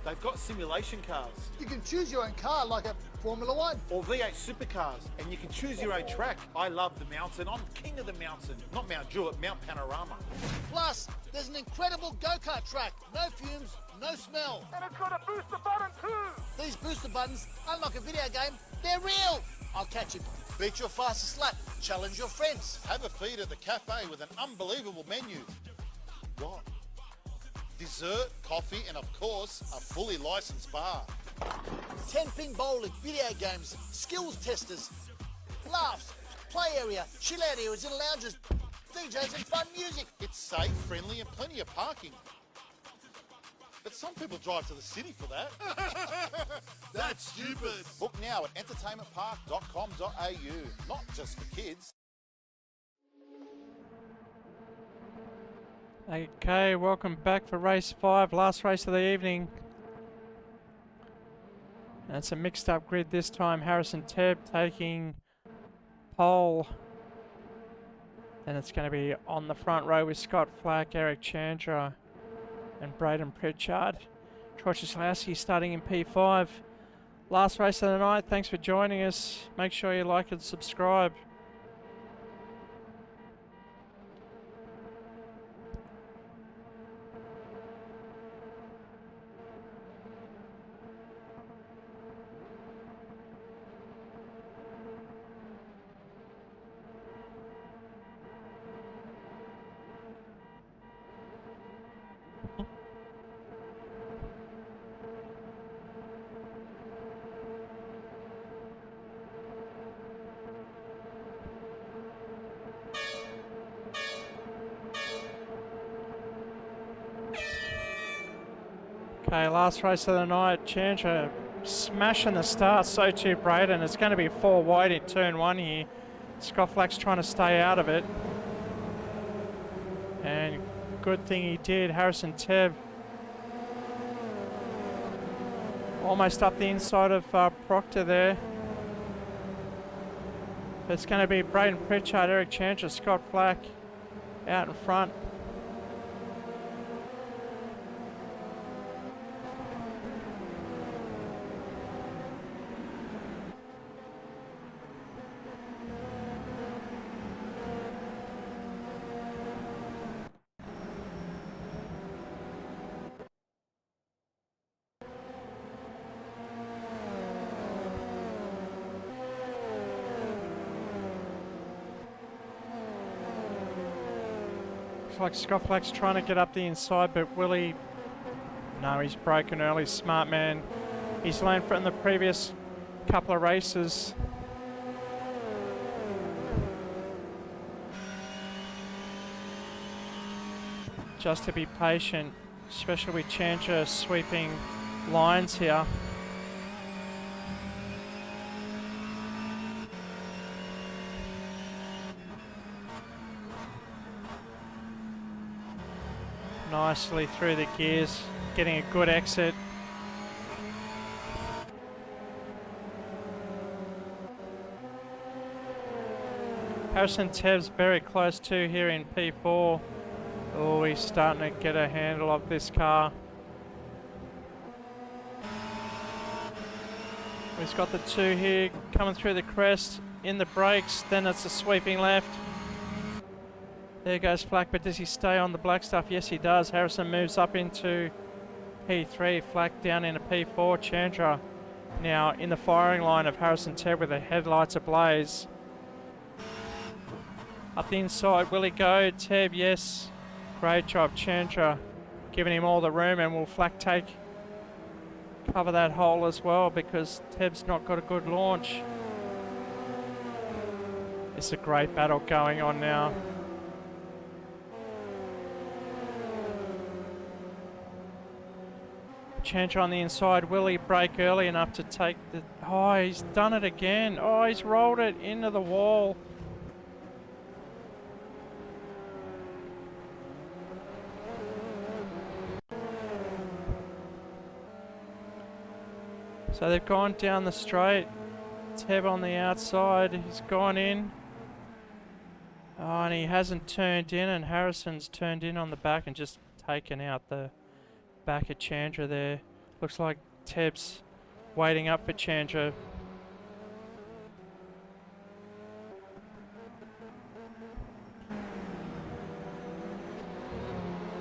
They've got simulation cars You can choose your own car like a Formula One. or V8 supercars, and you can choose your own track. I love the mountain. I'm king of the mountain. Not Mount Jewett, Mount Panorama. Plus, there's an incredible go-kart track. No fumes, no smell. And it's got a booster button too. These booster buttons, unlike a video game, they're real. I'll catch you. Beat your fastest lap. Challenge your friends. Have a feed at the cafe with an unbelievable menu. What? Dessert, coffee, and of course, a fully licensed bar. 10-pin bowling, video games, skills testers, laughs, play area, chill out areas and lounges, DJs and fun music. It's safe, friendly, and plenty of parking. But some people drive to the city for that. That's stupid. Book now at entertainmentpark.com.au. Not just for kids. Okay, welcome back for race 5, last race of the evening. And it's a mixed up grid this time. Harrison Tebb taking pole. Then it's going to be on the front row with Scott Flack, Eric Chandra and Braden Pritchard. Troy Cieslawski starting in P5. Last race of the night. Thanks for joining us. Make sure you like and subscribe. Okay, last race of the night. Chandra smashing the start, so too Braden. It's going to be 4 wide in turn 1 here. Scott Flack's trying to stay out of it. And good thing he did. Harrison Tebb almost up the inside of Proctor there. But it's going to be Braden Pritchard, Eric Chandra, Scott Flack out in front. Like Scott Flack's trying to get up the inside, but Willie, no, he's broken early. Smart man. He's learned from the previous couple of races. Just to be patient, especially with Chandra sweeping lines here. Nicely through the gears, getting a good exit. Harrison Tebb's very close to here in P4. Oh, he's starting to get a handle of this car. He's got the 2 here coming through the crest, in the brakes, then it's a sweeping left. There goes Flack, but does he stay on the black stuff? Yes, he does. Harrison moves up into P3, Flack down into P4. Chandra now in the firing line of Harrison Tebb with the headlights ablaze. Up the inside, will he go? Tebb, yes. Great job, Chandra, giving him all the room, and will Flack cover that hole as well because Tebb's not got a good launch. It's a great battle going on now. Chandra on the inside. Will he break early enough to take the... Oh, he's done it again. Oh, he's rolled it into the wall. So they've gone down the straight. Tebb on the outside. He's gone in. Oh, and he hasn't turned in, and Harrison's turned in on the back and just taken out the back of Chandra there. Looks like Teb's waiting up for Chandra.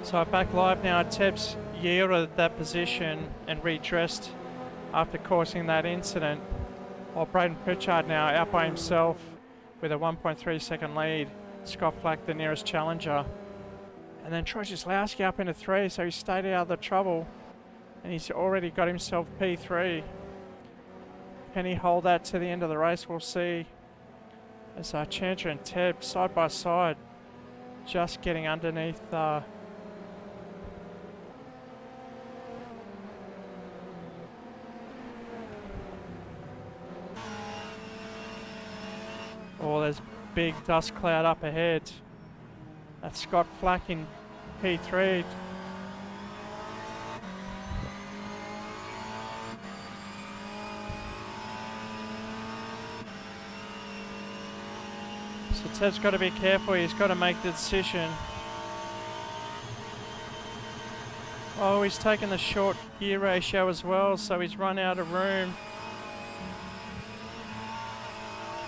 So back live now, Teb's yielded that position and redressed after causing that incident. While Braden Pritchard now out by himself with a 1.3 second lead. Scott Flack the nearest challenger. And then Troy Jaslowski up into 3, so he stayed out of the trouble. And he's already got himself P3. Can he hold that to the end of the race? We'll see. As Chandra and Teb side by side, just getting underneath oh, there's a big dust cloud up ahead. That's Scott Flack in P3. So Ted's got to be careful, he's got to make the decision. Oh, he's taken the short gear ratio as well, so he's run out of room.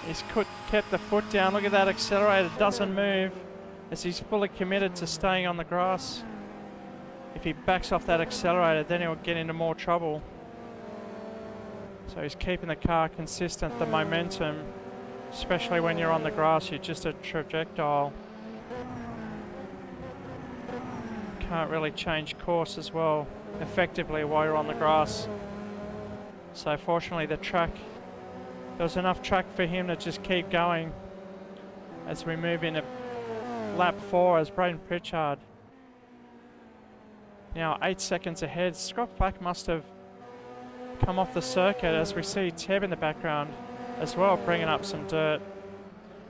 He's kept the foot down. Look at that accelerator, doesn't move as he's fully committed to staying on the grass. If he backs off that accelerator, then he'll get into more trouble. So he's keeping the car consistent, the momentum, especially when you're on the grass, you're just a trajectile. Can't really change course as well effectively while you're on the grass. So fortunately the track, there was enough track for him to just keep going as we move into lap 4 as Braden Pritchard. Now 8 seconds ahead. Scott Flack must have come off the circuit as we see Teb in the background as well, bringing up some dirt.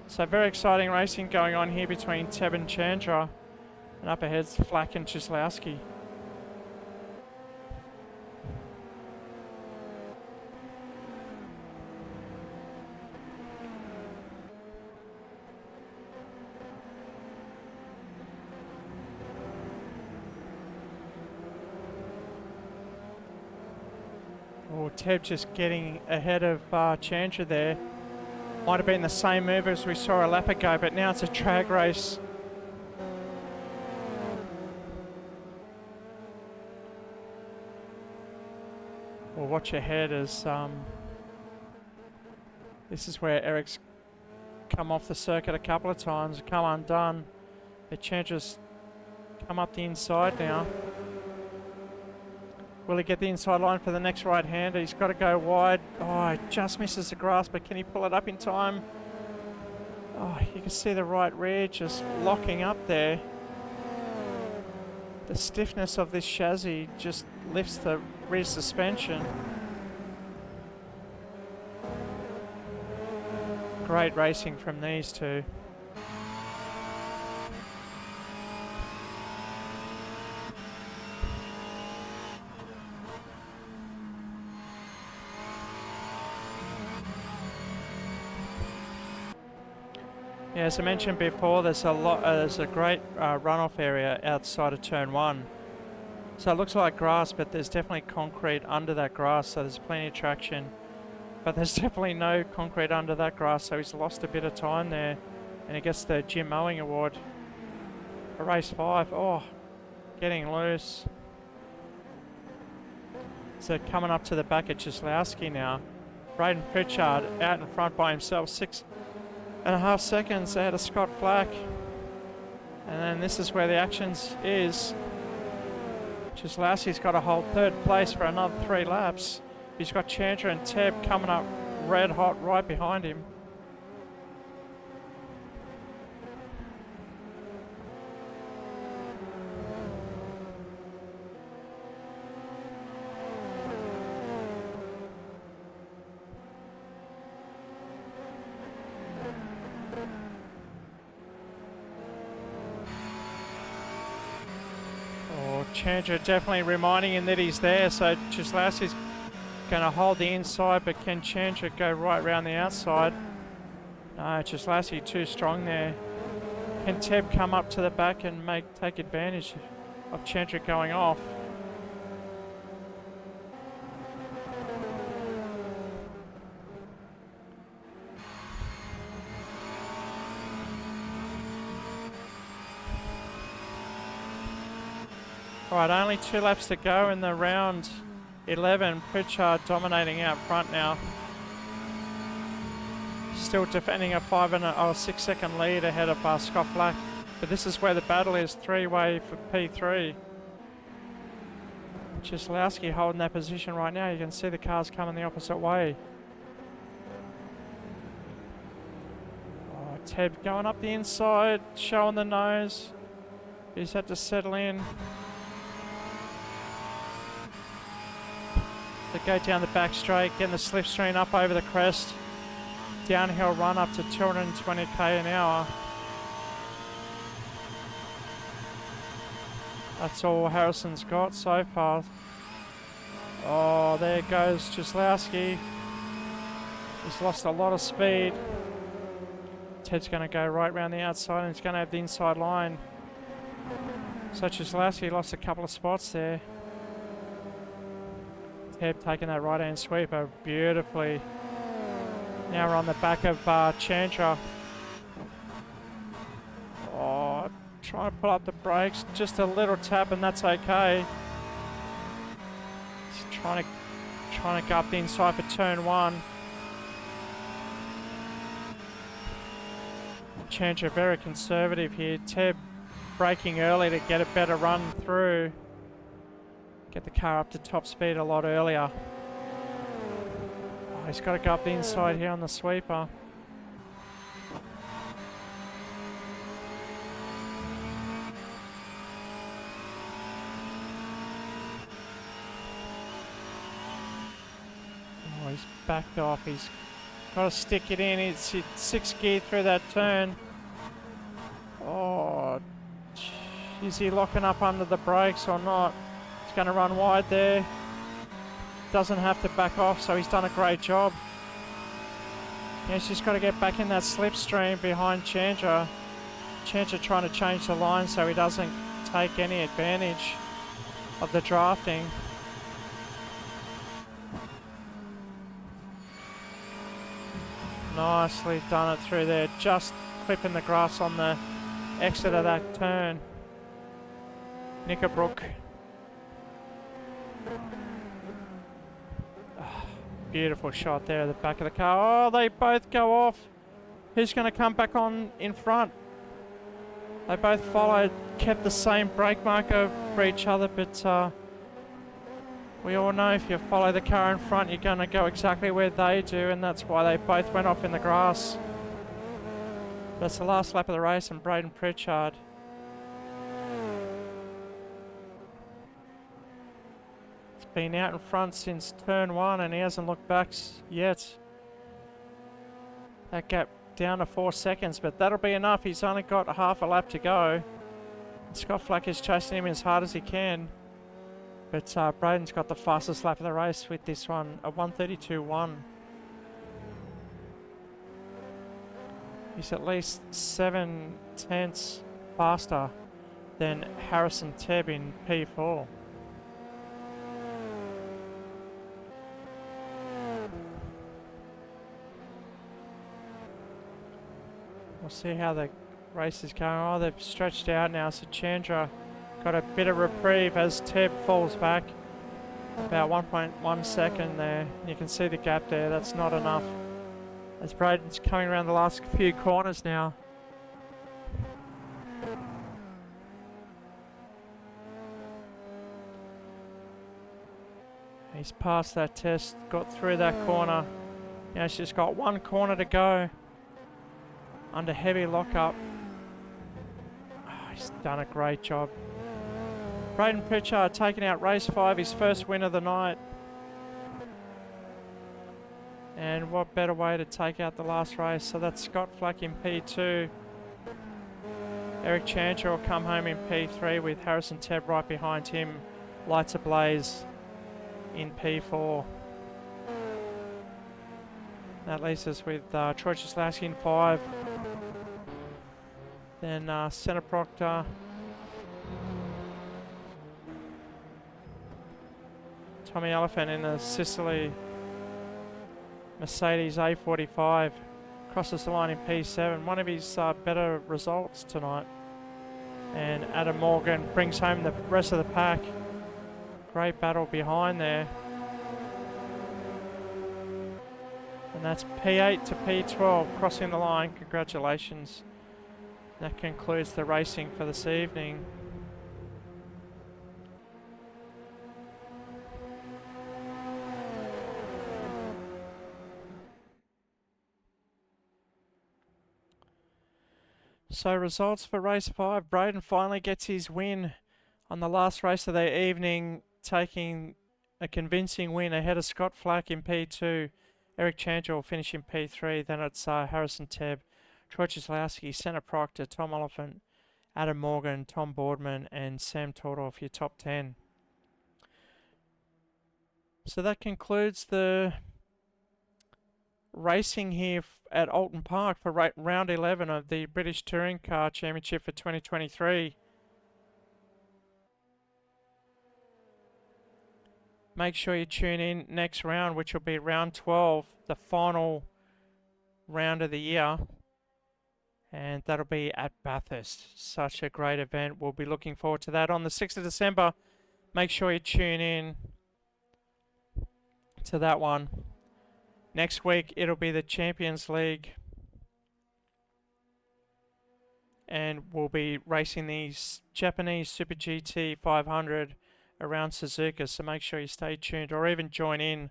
So very exciting racing going on here between Teb and Chandra. And up ahead's Flack and Jaslowski. Oh, Teb just getting ahead of Chandra there. Might have been the same move as we saw a lap ago, but now it's a drag race. Well, watch ahead as this is where Eric's come off the circuit a couple of times, come undone. But Chandra's come up the inside now. Will he get the inside line for the next right-hander? He's got to go wide. Oh, he just misses the grass, but can he pull it up in time? Oh, you can see the right rear just locking up there. The stiffness of this chassis just lifts the rear suspension. Great racing from these two. Yeah, as I mentioned before, there's a great runoff area outside of turn 1. So it looks like grass, but there's definitely concrete under that grass, so there's plenty of traction. But there's definitely no concrete under that grass, so he's lost a bit of time there. And he gets the Jim Mowing Award for race 5. Oh, getting loose. So coming up to the back of Jaslowski now. Braden Pritchard out in front by himself, 6.5 seconds ahead of Scott Flack. And then this is where the actions is. Jaslowski's got to hold 3rd place for another 3 laps. He's got Chandra and Teb coming up red hot right behind him. Chandra definitely reminding him that he's there, so Jaslowski's going to hold the inside, but can Chandra go right round the outside? No, Jaslowski too strong there. Can Teb come up to the back and take advantage of Chandra going off? Alright, only 2 laps to go in the round 11. Pritchard dominating out front now. Still defending a 6 second lead ahead of Scott Flack. But this is where the battle is, 3-way for P3. Cieslawski holding that position right now. You can see the cars coming the opposite way. Oh, Teb going up the inside, showing the nose. He's had to settle in. They go down the back straight, getting the slipstream up over the crest. Downhill run up to 220k an hour. That's all Harrison's got so far. Oh, there goes Cieslawski. He's lost a lot of speed. Ted's going to go right round the outside and he's going to have the inside line. So Cieslawski lost a couple of spots there. Ted taking that right-hand sweeper beautifully. Now we're on the back of Chandra. Oh, trying to pull up the brakes. Just a little tap and that's okay. He's trying to go up the inside for turn 1. Chandra very conservative here. Teb braking early to get a better run through. Get the car up to top speed a lot earlier. Oh, he's got to go up the inside here on the sweeper. Oh, he's backed off. He's got to stick it in. It's 6th gear through that turn. Oh, is he locking up under the brakes or not? He's going to run wide there. Doesn't have to back off, so he's done a great job. Yeah, he's just got to get back in that slipstream behind Chandra. Chandra trying to change the line so he doesn't take any advantage of the drafting. Nicely done it through there, just clipping the grass on the exit of that turn. Knickerbrook. Beautiful shot there at the back of the car. Oh, they both go off. Who's going to come back on in front? They both followed, kept the same brake marker for each other, but we all know if you follow the car in front, you're going to go exactly where they do, and that's why they both went off in the grass. That's the last lap of the race, and Braden Pritchard. Been out in front since turn 1 and he hasn't looked back yet. That gap down to 4 seconds, but that'll be enough. He's only got half a lap to go. Scott Flack is chasing him as hard as he can, but Braden's got the fastest lap of the race with this one, a 1:32.1. He's at least 7 tenths faster than Harrison Teb in P4. We'll see how the race is going. Oh, they've stretched out now, so Chandra got a bit of reprieve as Teb falls back. About 1.1 second there. You can see the gap there, that's not enough. As Braden's coming around the last few corners now. He's passed that test, got through that corner. Now he's just got 1 corner to go. Under heavy lockup. Oh, he's done a great job. Braden Pritchard taking out race 5, his first win of the night. And what better way to take out the last race? So that's Scott Flack in P2. Eric Chandra will come home in P3 with Harrison Teb right behind him. Lights ablaze in P4. That leaves us with Troy Cieslawski in 5. Then Centre Proctor. Tommy Elephant in the Sicily Mercedes A45 crosses the line in P7. One of his better results tonight. And Adam Morgan brings home the rest of the pack. Great battle behind there. And that's P8 to P12 crossing the line. Congratulations. That concludes the racing for this evening. So results for race 5. Braden finally gets his win on the last race of the evening, taking a convincing win ahead of Scott Flack in P2. Eric Chandler will finish in P3. Then it's Harrison Tebb, Troy Cieslowski, Centre Proctor, Tom Oliphant, Adam Morgan, Tom Boardman and Sam Tordorf, your top 10. So that concludes the racing here at Oulton Park for round 11 of the British Touring Car Championship for 2023. Make sure you tune in next round, which will be round 12, the final round of the year. And that'll be at Bathurst. Such a great event. We'll be looking forward to that on the 6th of December. Make sure you tune in to that one. Next week, it'll be the Champions League. And we'll be racing these Japanese Super GT 500 around Suzuka. So make sure you stay tuned or even join in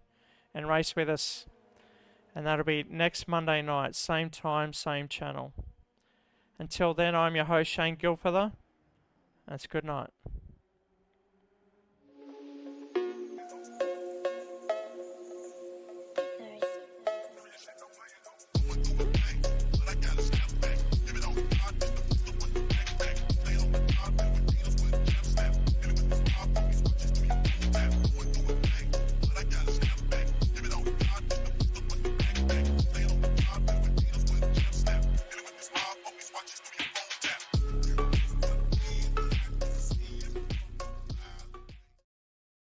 and race with us. And that'll be next Monday night, same time, same channel. Until then, I'm your host, Shane Guilford. That's good night.